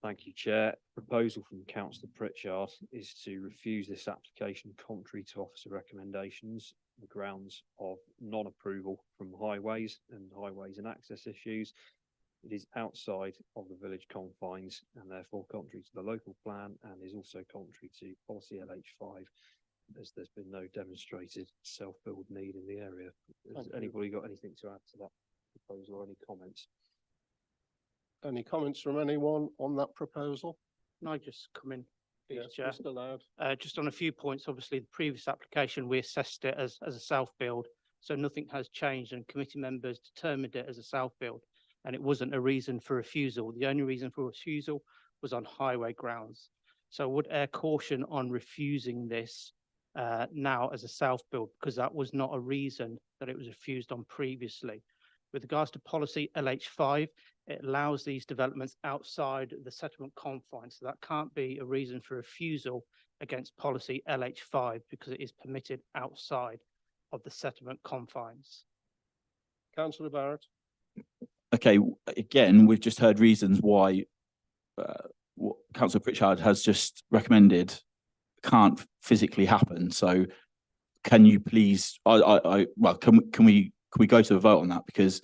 Thank you, Chair. Proposal from Councillor Pritchard is to refuse this application contrary to officer recommendations, on the grounds of non-approval from highways and access issues. It is outside of the village confines and therefore contrary to the local plan, and is also contrary to policy LH5, as there's been no demonstrated self-build need in the area. Has anybody got anything to add to that proposal or any comments? Any comments from anyone on that proposal? Can I just come in, please, Yes, Chair? Mr. Loud. Just on a few points, obviously, the previous application, we assessed it as a self-build, so nothing has changed, and committee members determined it as a self-build, and it wasn't a reason for refusal. The only reason for refusal was on highway grounds. So I would air caution on refusing this now as a self-build, because that was not a reason that it was refused on previously. With regards to policy LH5, it allows these developments outside the settlement confines. So that can't be a reason for refusal against policy LH5 because it is permitted outside of the settlement confines. Councillor Barrett. Okay, again, we've just heard reasons why what Councillor Pritchard has just recommended can't physically happen. So can you please, well, can we go to a vote on that, because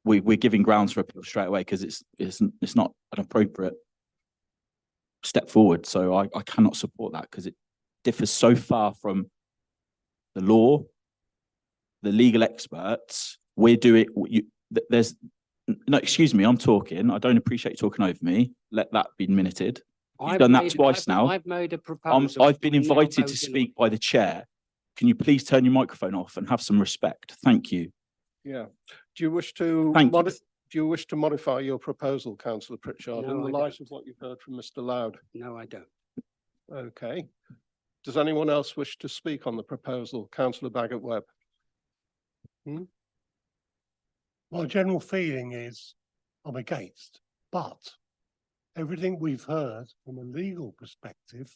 we're giving grounds for appeal straight away, because it's not an appropriate step forward. So I cannot support that, because it differs so far from the law, the legal experts. We're doing there's no, excuse me, I'm talking. I don't appreciate you talking over me. Let that be minuted. You've done that twice now. I've made a proposal. I've been We're now invited to voting on speak by the chair. Can you please turn your microphone off and have some respect? Thank you. Yeah. Do you wish to do you wish to modify your proposal, Councillor Pritchard, No, in the I light don't. of what you've heard from Mr. Loud? No, I don't. Okay. Does anyone else wish to speak on the proposal? Councillor Baggott-Webb. My general feeling is I'm against, but everything we've heard from a legal perspective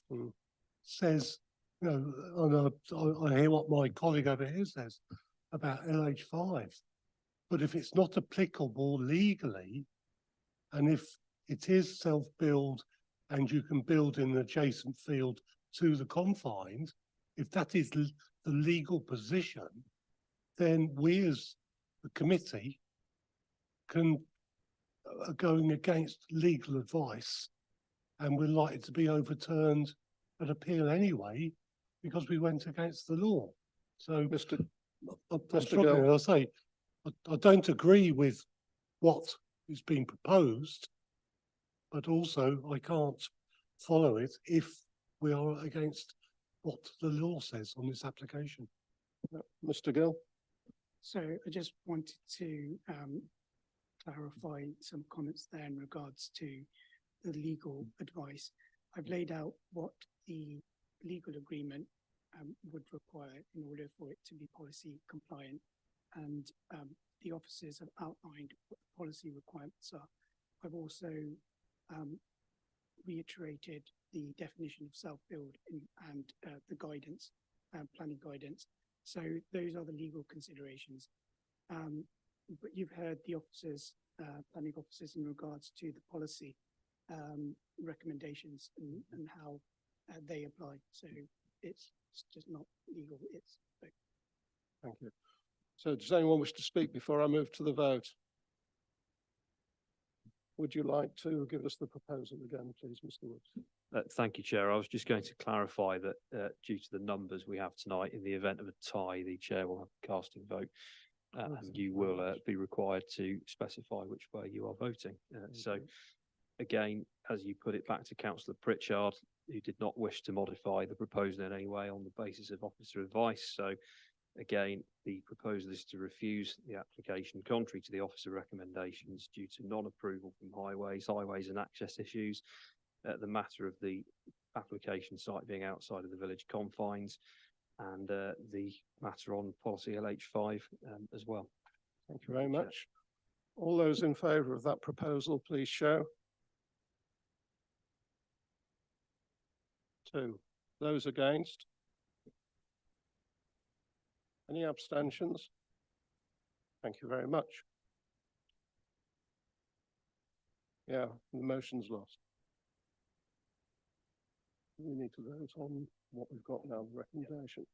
says, you know, and I hear what my colleague over here says about LH5, but if it's not applicable legally, and if it is self-build and you can build in an adjacent field to the confines, if that is the legal position, then we as the committee are going against legal advice, and we're likely to be overturned at appeal anyway because we went against the law. So, I say, I don't agree with what is being proposed, but also I can't follow it if we are against what the law says on this application. Mr. Gill. So I just wanted to clarify some comments there in regards to the legal advice. I've laid out what the legal agreement would require in order for it to be policy compliant, and the officers have outlined what the policy requirements are. I've also reiterated the definition of self-build and the guidance, planning guidance. So those are the legal considerations. But you've heard the officers, planning officers, in regards to the policy recommendations and how they apply. So it's just not legal. It's Thank you. So does anyone wish to speak before I move to the vote? Would you like to give us the proposal again, please, Mr. Woods? Thank you, Chair. I was just going to clarify that due to the numbers we have tonight, in the event of a tie, the chair will have a casting vote. And you will be required to specify which way you are voting. So again, as you put it back to Councillor Pritchard, who did not wish to modify the proposal in any way on the basis of officer advice. So Again, the proposal is to refuse the application contrary to the officer recommendations due to non-approval from highways and access issues. The matter of the application site being outside of the village confines, and the matter on policy LH5 as well. Thank you very much. All those in favour of that proposal, please show. 2. Those against? Any abstentions? Thank you very much. Yeah, the motion's lost. We need to vote on what we've got now, the recommendation.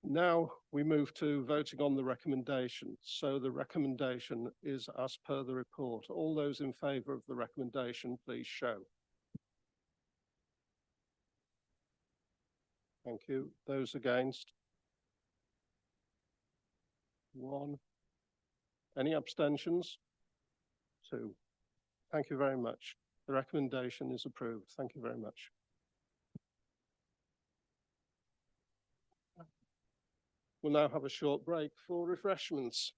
Now we move to voting on the recommendation. So the recommendation is as per the report. All those in favour of the recommendation, please show. Thank you. Those against? 1. Any abstentions? 2. Thank you very much. The recommendation is approved. Thank you very much. We'll now have a short break for refreshments.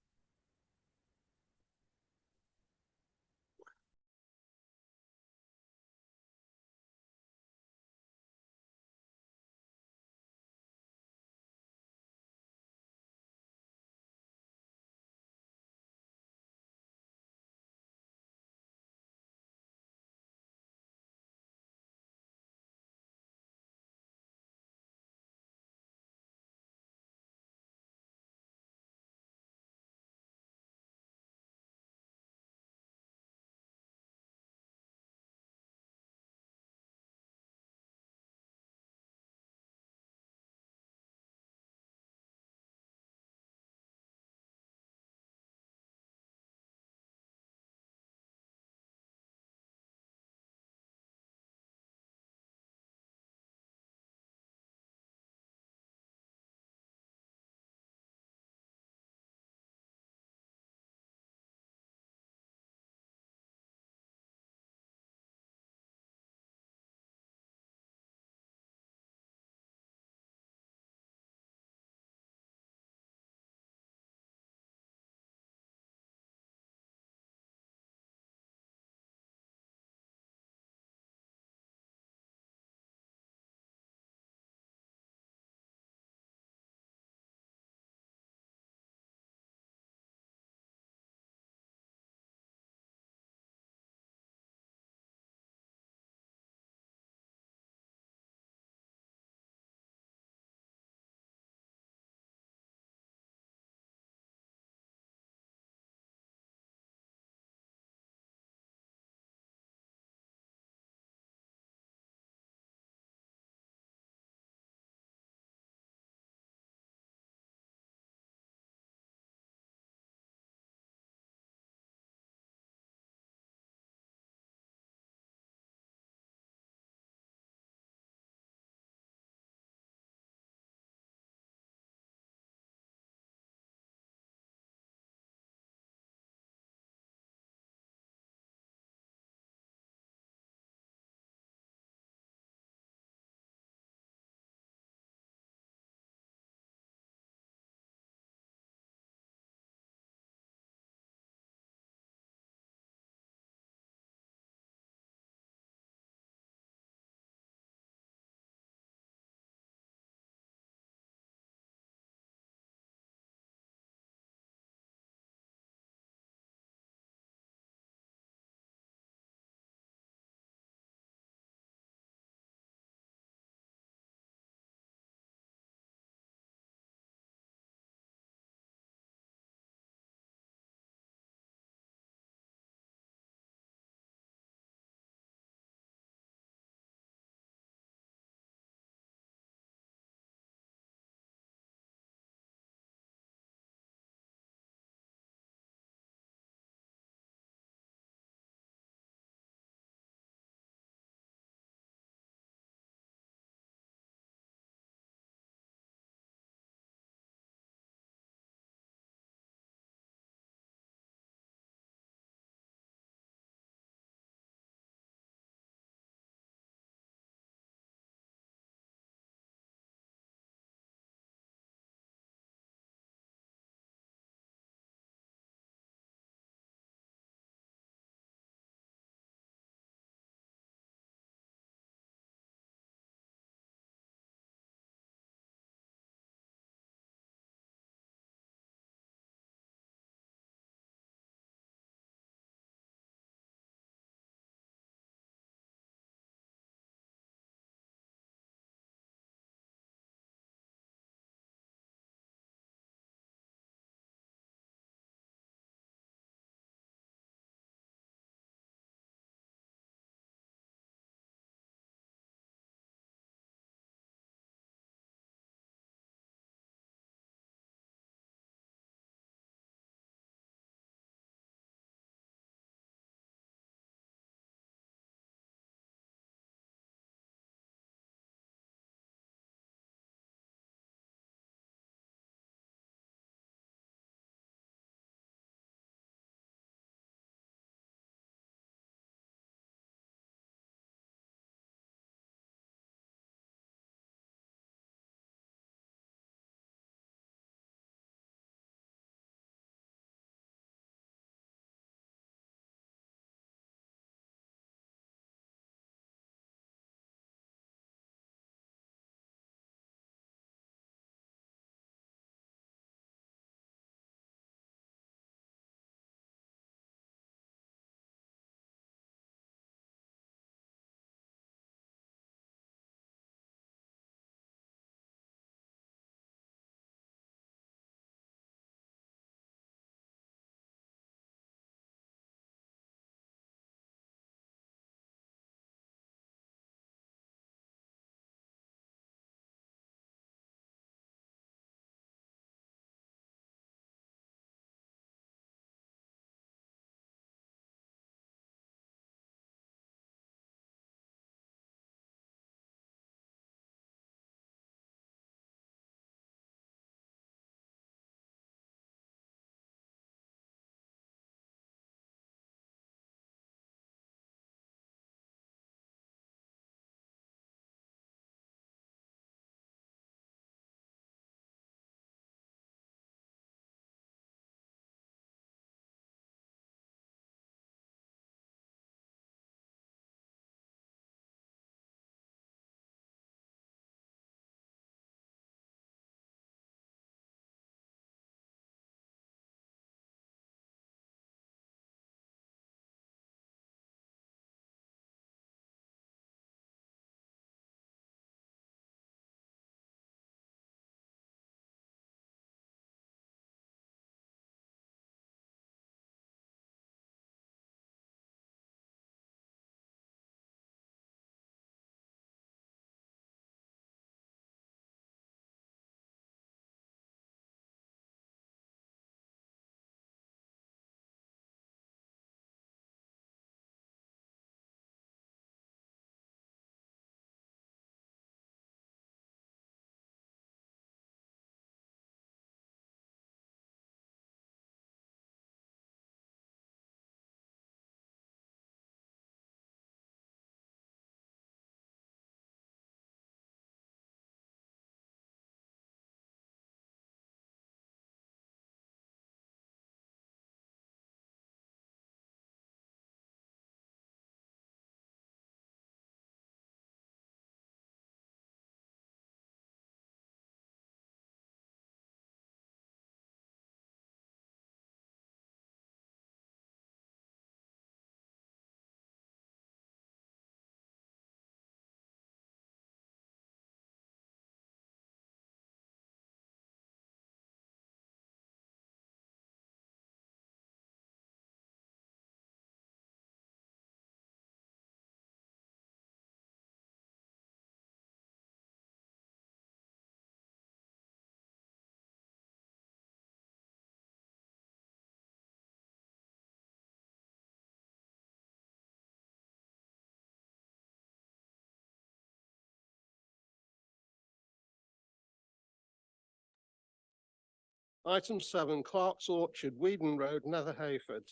Item 7, Clark's Orchard, Whedon Road, Nether Hayford.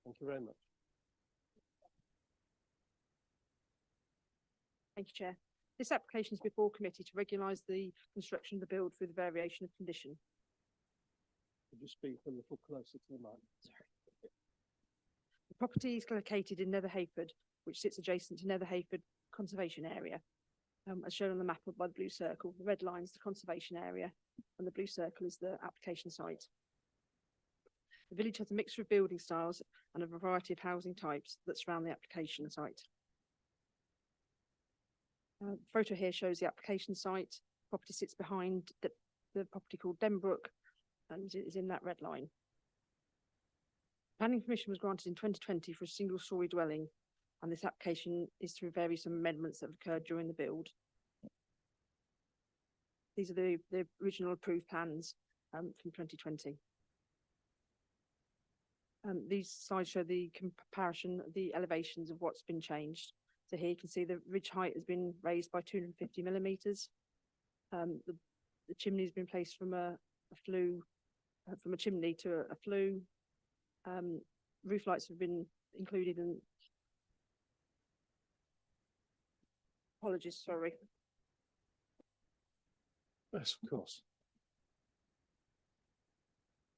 Thank you very much. Thank you, Chair. This application is before committee to regularise the construction of the build through the variation of condition. Could you speak a little closer to the mic? The property is located in Nether Hayford, which sits adjacent to Nether Hayford Conservation Area. As shown on the map by the blue circle, the red line is the conservation area and the blue circle is the application site. The village has a mixture of building styles and a variety of housing types that surround the application site. The photo here shows the application site. Property sits behind the property called Denbrook and is in that red line. Planning permission was granted in 2020 for a single-storey dwelling, and this application is to vary some amendments that have occurred during the build. These are the original approved plans from 2020. These slides show the comparison of the elevations of what's been changed. So here you can see the ridge height has been raised by 250 millimetres. The chimney has been placed from a flue, from a chimney to a flue. Roof lights have been included in. Apologies, sorry. Yes, of course.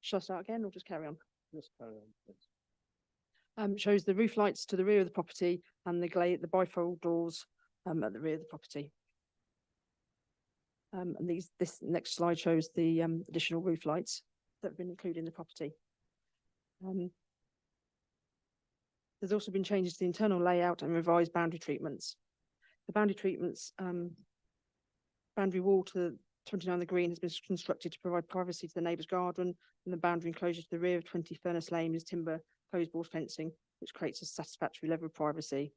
Shall I start again or just carry on? Just carry on, please. Shows the roof lights to the rear of the property and the bifold doors at the rear of the property. And this next slide shows the additional roof lights that have been included in the property. There's also been changes to the internal layout and revised boundary treatments. The boundary treatments, boundary wall to 29 the Green has been constructed to provide privacy to the neighbour's garden, and the boundary enclosure to the rear of 20 Furnace Lane is timber closed board fencing, which creates a satisfactory level of privacy.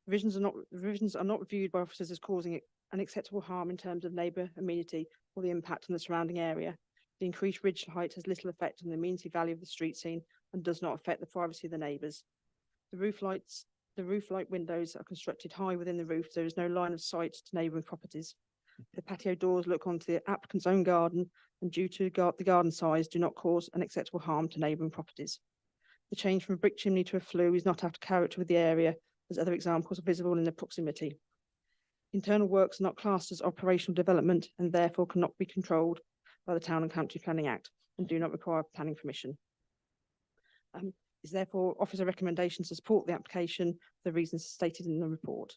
Revisions are not reviewed by officers as causing unacceptable harm in terms of neighbour amenity or the impact on the surrounding area. The increased ridge height has little effect on the amenity value of the street scene and does not affect the privacy of the neighbours. The roof light windows are constructed high within the roof. There is no line of sight to neighbouring properties. The patio doors look onto the applicant's own garden and due to the garden size do not cause unacceptable harm to neighbouring properties. The change from a brick chimney to a flue is not out of character with the area, as other examples are visible in the proximity. Internal works are not classed as operational development and therefore cannot be controlled by the Town and County Planning Act and do not require planning permission. Is therefore offers a recommendation to support the application for the reasons stated in the report.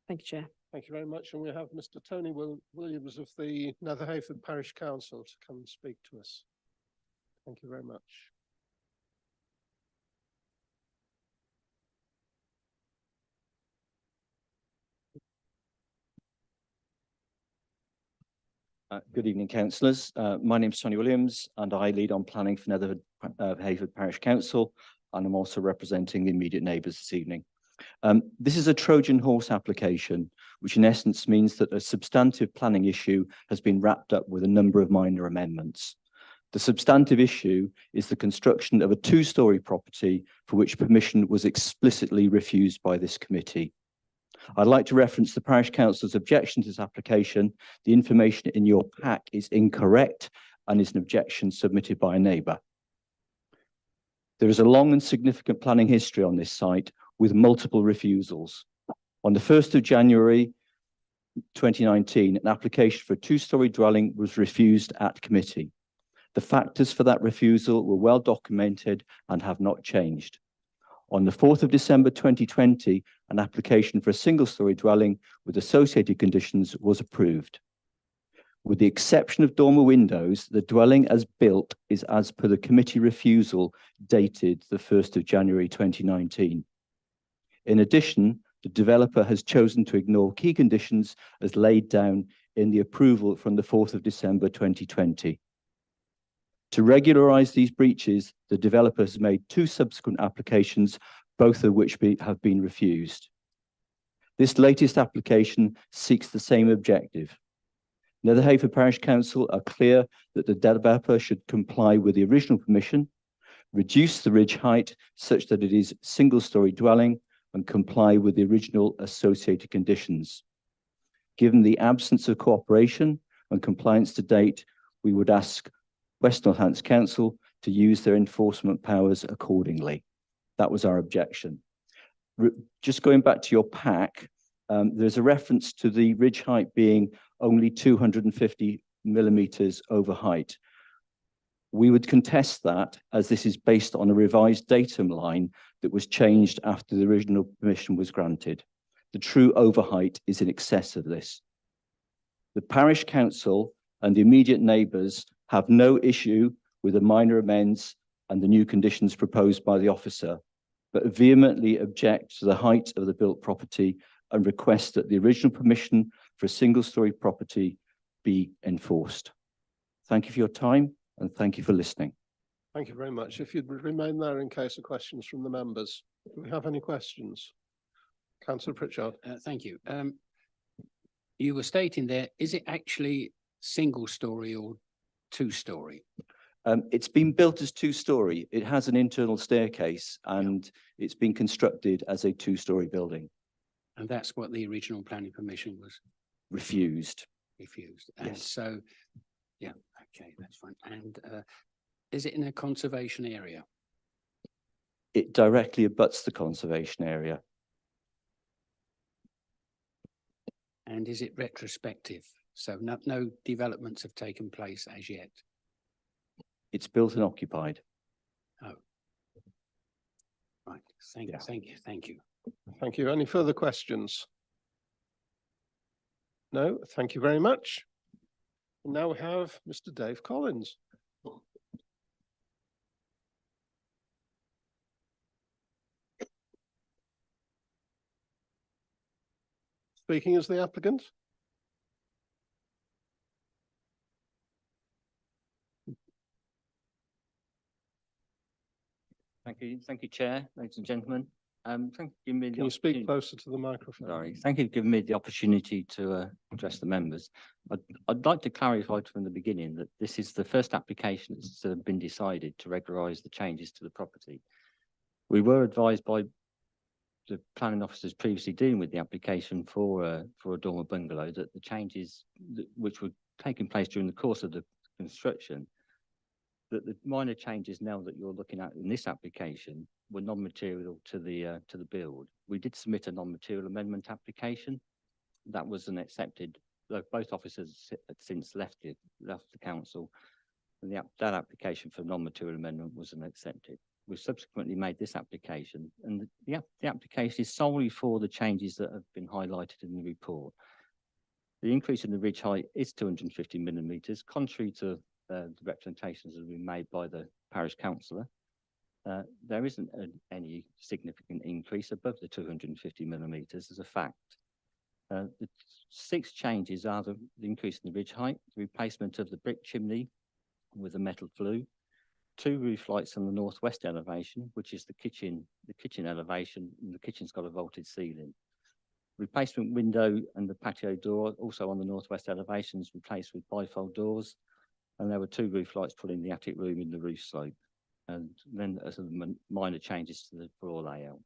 Thank you, Chair. Thank you very much. And we have Mr. Tony Williams of the Nether Hayford Parish Council to come and speak to us. Thank you very much. Good evening, councillors. My name is Tony Williams and I lead on planning for Nether Hayford Parish Council, and I'm also representing the immediate neighbours this evening. This is a Trojan horse application, which in essence means that a substantive planning issue has been wrapped up with a number of minor amendments. The substantive issue is the construction of a two-storey property for which permission was explicitly refused by this committee. I'd like to reference the Parish Council's objection to this application. The information in your pack is incorrect and is an objection submitted by a neighbour. There is a long and significant planning history on this site with multiple refusals. On the 1st of January 2019, an application for a two-storey dwelling was refused at committee. The factors for that refusal were well documented and have not changed. On the 4th of December 2020, an application for a single-storey dwelling with associated conditions was approved. With the exception of dormer windows, the dwelling as built is as per the committee refusal dated the 1st of January 2019. In addition, the developer has chosen to ignore key conditions as laid down in the approval from the 4th of December 2020. To regularise these breaches, the developer has made two subsequent applications, both of which have been refused. This latest application seeks the same objective. Nether Hayford Parish Council are clear that the developer should comply with the original permission, reduce the ridge height such that it is single-storey dwelling, and comply with the original associated conditions. Given the absence of cooperation and compliance to date, we would ask West Northants Council to use their enforcement powers accordingly. That was our objection. Just going back to your pack, there's a reference to the ridge height being only 250 millimeters over height. We would contest that, as this is based on a revised datum line that was changed after the original permission was granted. The true overheight is in excess of this. The parish council and the immediate neighbours have no issue with the minor amends and the new conditions proposed by the officer, but vehemently object to the height of the built property and request that the original permission for a single-storey property be enforced. Thank you for your time and thank you for listening. Thank you very much. If you'd remain there in case of questions from the members. Do we have any questions? Councillor Pritchard. Thank you. You were stating there, is it actually single-storey or two-storey? It's been built as two-storey. It has an internal staircase and it's been constructed as a two-storey building. And that's what the original planning permission was Refused. refused. And Yes. so, yeah, okay, that's fine. And is it in a conservation area? It directly abuts the conservation area. And is it retrospective? So no developments have taken place as yet? It's built and occupied. Oh. Right, thank you, thank you. Thank you. Any further questions? No, thank you very much. Now we have Mr. Dave Collins. Speaking as the applicant. Thank you, Chair, ladies and gentlemen. Thank you for giving me the Can you speak opportunity- closer to the microphone? Sorry, thank you for giving me the opportunity to address the members. I'd like to clarify from the beginning that this is the first application that's been decided to regularise the changes to the property. We were advised by the planning officers previously dealing with the application for a dormer bungalow that the changes which were taking place during the course of the construction, that the minor changes now that you're looking at in this application were non-material to the build. We did submit a non-material amendment application. That was an accepted, though both officers had since left the council, and that application for non-material amendment was an accepted. We've subsequently made this application, and the application is solely for the changes that have been highlighted in the report. The increase in the ridge height is 250 millimetres, contrary to the representations that have been made by the parish councillor. There isn't any significant increase above the 250 millimetres as a fact. The 6 changes are the increase in the ridge height, the replacement of the brick chimney with a metal flue, 2 roof lights on the northwest elevation, which is the kitchen elevation, and the kitchen's got a vaulted ceiling. Replacement window and the patio door, also on the northwest elevations, replaced with bifold doors. And there were 2 roof lights put in the attic room in the roof slope. And then as minor changes to the floor layout.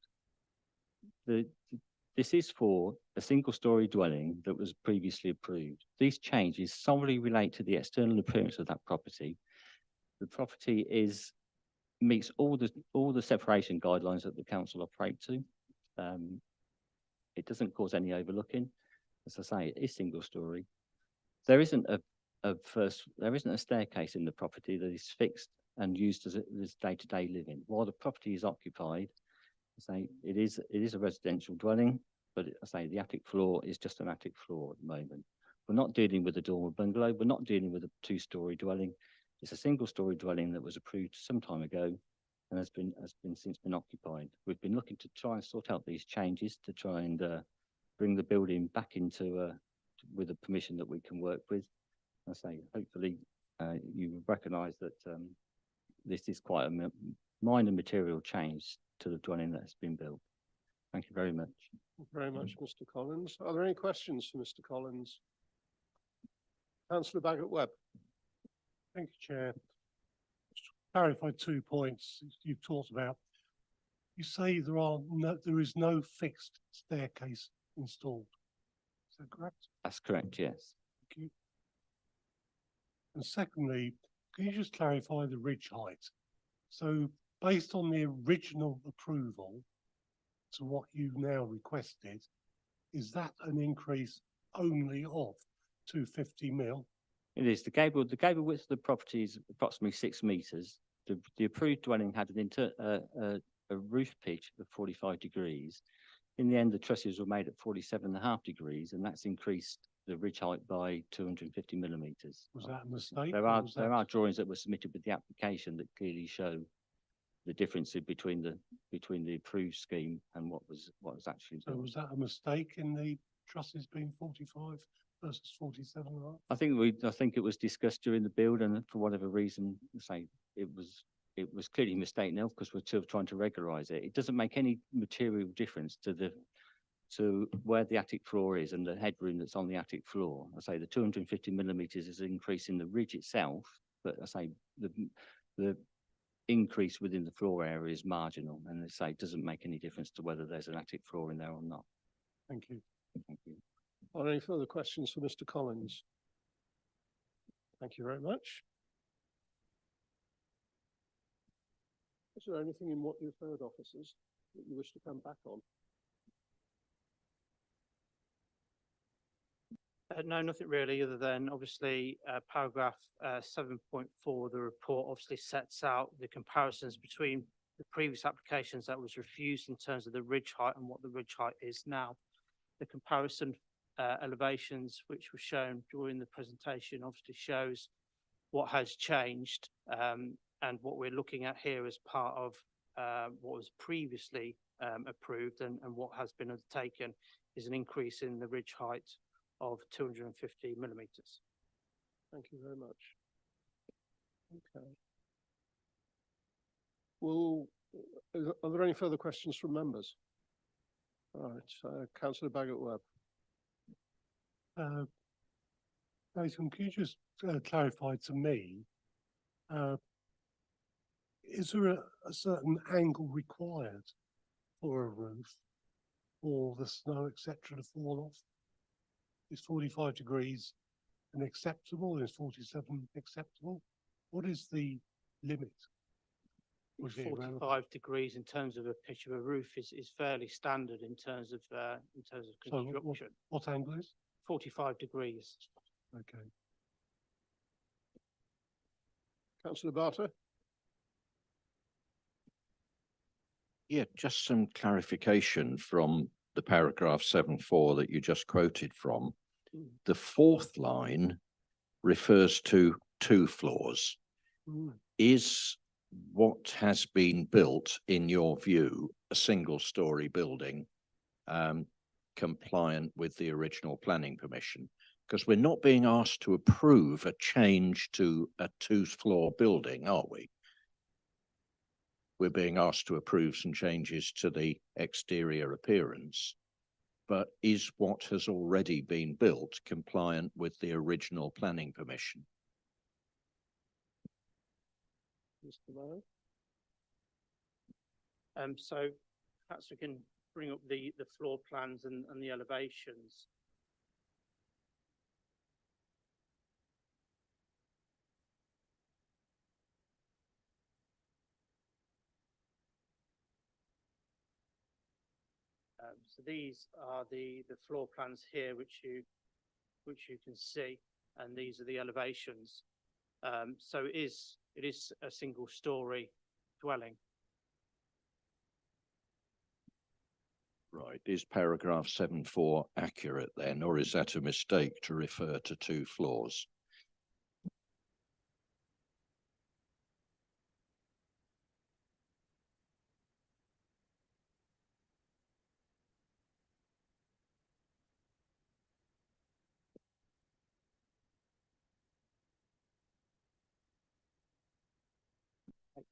This is for a single-storey dwelling that was previously approved. These changes solely relate to the external appearance of that property. The property meets all the separation guidelines that the council operate to. It doesn't cause any overlooking. As I say, it is single-storey. There isn't a staircase in the property that is fixed and used as day-to-day living. While the property is occupied, it is a residential dwelling, but I say the attic floor is just an attic floor at the moment. We're not dealing with a dormer bungalow. We're not dealing with a 2-storey dwelling. It's a single-storey dwelling that was approved some time ago and has since been occupied. We've been looking to try and sort out these changes to try and bring the building back into with a permission that we can work with. I say, hopefully, you recognise that this is quite a minor material change to the dwelling that has been built. Thank you very much. Thank you very much, Mr. Collins. Are there any questions for Mr. Collins? Councillor Bagot-Webb. Thank you, Chair. Just to clarify 2 points you've talked about. You say there is no fixed staircase installed. Is that correct? That's correct, yes. Thank you. And secondly, can you just clarify the ridge height? So based on the original approval to what you've now requested, is that an increase only of 250 mil? It is. The gable width of the property is approximately 6 metres. The approved dwelling had a roof pitch of 45 degrees. In the end, the trusses were made at 47.5 degrees, and that's increased the ridge height by 250 millimetres. Was that a mistake? There or are was there that- are drawings that were submitted with the application that clearly show the difference between the approved scheme and what was actually So built. was that a mistake in the trusses being 45 versus 47.5? I think it was discussed during the build, and for whatever reason, say it was clearly a mistake now because we're still trying to regularise it. It doesn't make any material difference to where the attic floor is and the headroom that's on the attic floor. I say the 250 millimetres is an increase in the ridge itself, but I say the increase within the floor area is marginal, and I say it doesn't make any difference to whether there's an attic floor in there or not. Thank you. Thank you. Are there any further questions for Mr. Collins? Thank you very much. Is there anything in what you've heard, officers, that you wish to come back on? No, nothing really, other than obviously paragraph 7.4, the report obviously sets out the comparisons between the previous applications that was refused in terms of the ridge height and what the ridge height is now. The comparison elevations which were shown during the presentation obviously shows what has changed, and what we're looking at here as part of what was previously approved and what has been undertaken is an increase in the ridge height of 250 millimetres. Thank you very much. Okay. Well, are there any further questions from members? All right, Councillor Bagot-Webb. Nathan, can you just clarify to me, is there a certain angle required for a roof or the snow, etc., to fall off? Is 45 degrees an acceptable? Is 47 acceptable? What is the limit? Was it around- 45 degrees in terms of a pitch of a roof is fairly standard in terms of So construction. what angle is? 45 degrees. Okay. Councillor Barter. Yeah, just some clarification from the paragraph 7.4 that you just quoted from. The fourth line refers to 2 floors. Is what has been built, in your view, a single-storey building compliant with the original planning permission? Because we're not being asked to approve a change to a 2-floor building, are we? We're being asked to approve some changes to the exterior appearance. But is what has already been built compliant with the original planning permission? Mr. Mayor. So perhaps we can bring up the floor plans and the elevations. So these are the floor plans here, which you can see, and these are the elevations. So it is a single-storey dwelling. Right, is paragraph 7.4 accurate then, or is that a mistake to refer to 2 floors?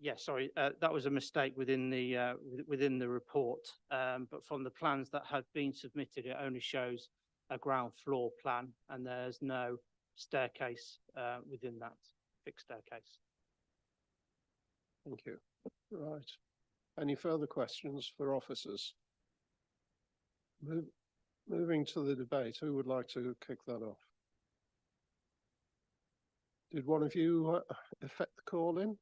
Yeah, sorry, that was a mistake within the report. But from the plans that have been submitted, it only shows a ground floor plan, and there's no staircase within that fixed staircase. Thank you. Right. Any further questions for officers? Moving to the debate, who would like to kick that off? Did one of you effect the call in?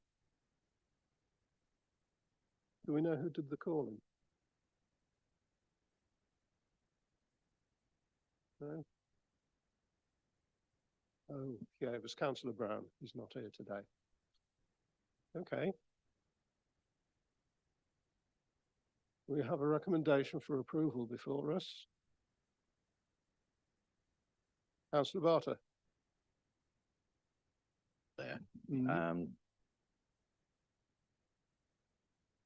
Do we know who did the calling? No? Oh, yeah, it was Councillor Brown. He's not here today. Okay. We have a recommendation for approval before us. Councillor Barter. There. Mhm.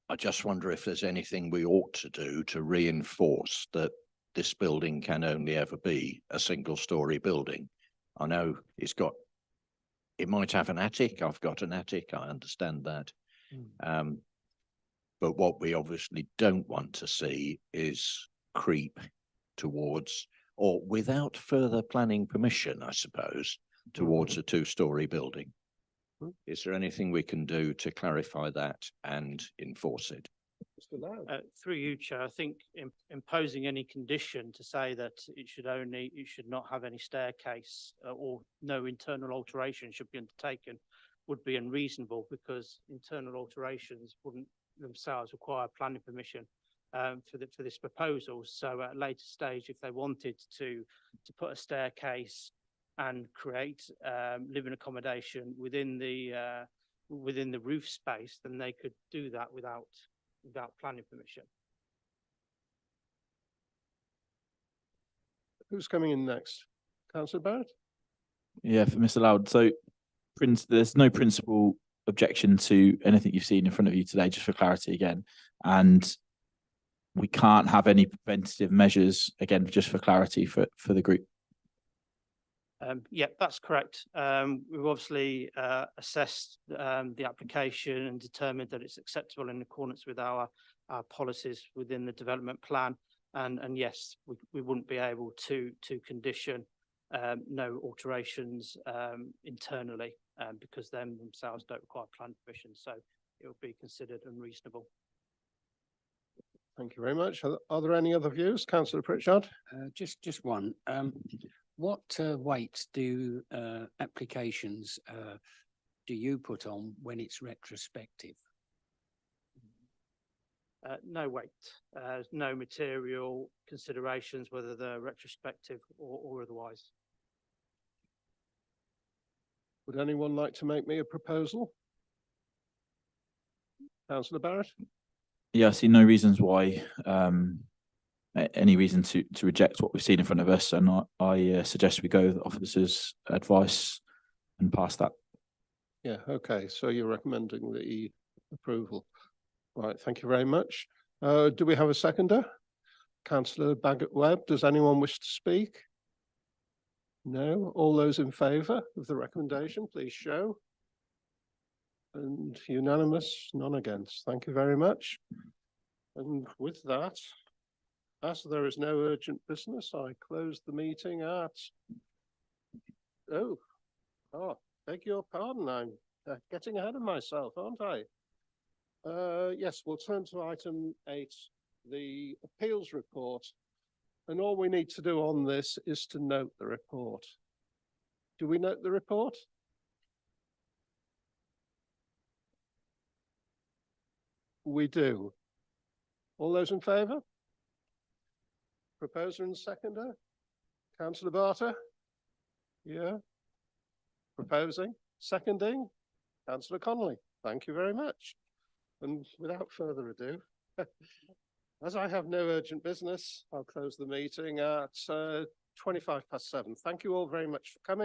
I just wonder if there's anything we ought to do to reinforce that this building can only ever be a single-story building. I know it might have an attic. I've got an attic. I understand that. But what we obviously don't want to see is creep towards, or without further planning permission, I suppose, towards a two-story building. Is there anything we can do to clarify that and enforce it? Mr. Loud. Through you, Chair, I think imposing any condition to say that it should not have any staircase or no internal alteration should be undertaken would be unreasonable, because internal alterations wouldn't themselves require planning permission for this proposal. So at a later stage, if they wanted to put a staircase and create living accommodation within the roof space, then they could do that without planning permission. Who's coming in next? Councillor Barrett? Yeah, for Mr. Loud. So there's no principal objection to anything you've seen in front of you today, just for clarity again. And we can't have any preventative measures, again, just for clarity for the group. Yeah, that's correct. We've obviously assessed the application and determined that it's acceptable in accordance with our policies within the development plan. And yes, we wouldn't be able to condition no alterations internally because them themselves don't require planning permission. So it will be considered unreasonable. Thank you very much. Are there any other views? Councillor Pritchard? Just one. What weight do applications do you put on when it's retrospective? No weight, no material considerations, whether they're retrospective or otherwise. Would anyone like to make me a proposal? Councillor Barrett? Yeah, I see no reasons why, any reason to reject what we've seen in front of us. And I suggest we go with the officer's advice and pass that. Yeah, okay. So you're recommending the approval. Right, thank you very much. Do we have a seconder? Councillor Bagot-Webb, does anyone wish to speak? No? All those in favour of the recommendation, please show. And unanimous, none against. Thank you very much. And with that, as there is no urgent business, I close the meeting at, beg your pardon, I'm getting ahead of myself, aren't I? Yes, we'll turn to item 8, the appeals report. And all we need to do on this is to note the report. Do we note the report? We do. All those in favour? Proposer and seconder? Councillor Barter? Yeah. Proposing, seconding? Councillor Connolly. Thank you very much. And without further ado, as I have no urgent business, I'll close the meeting at 7:25. Thank you all very much for coming.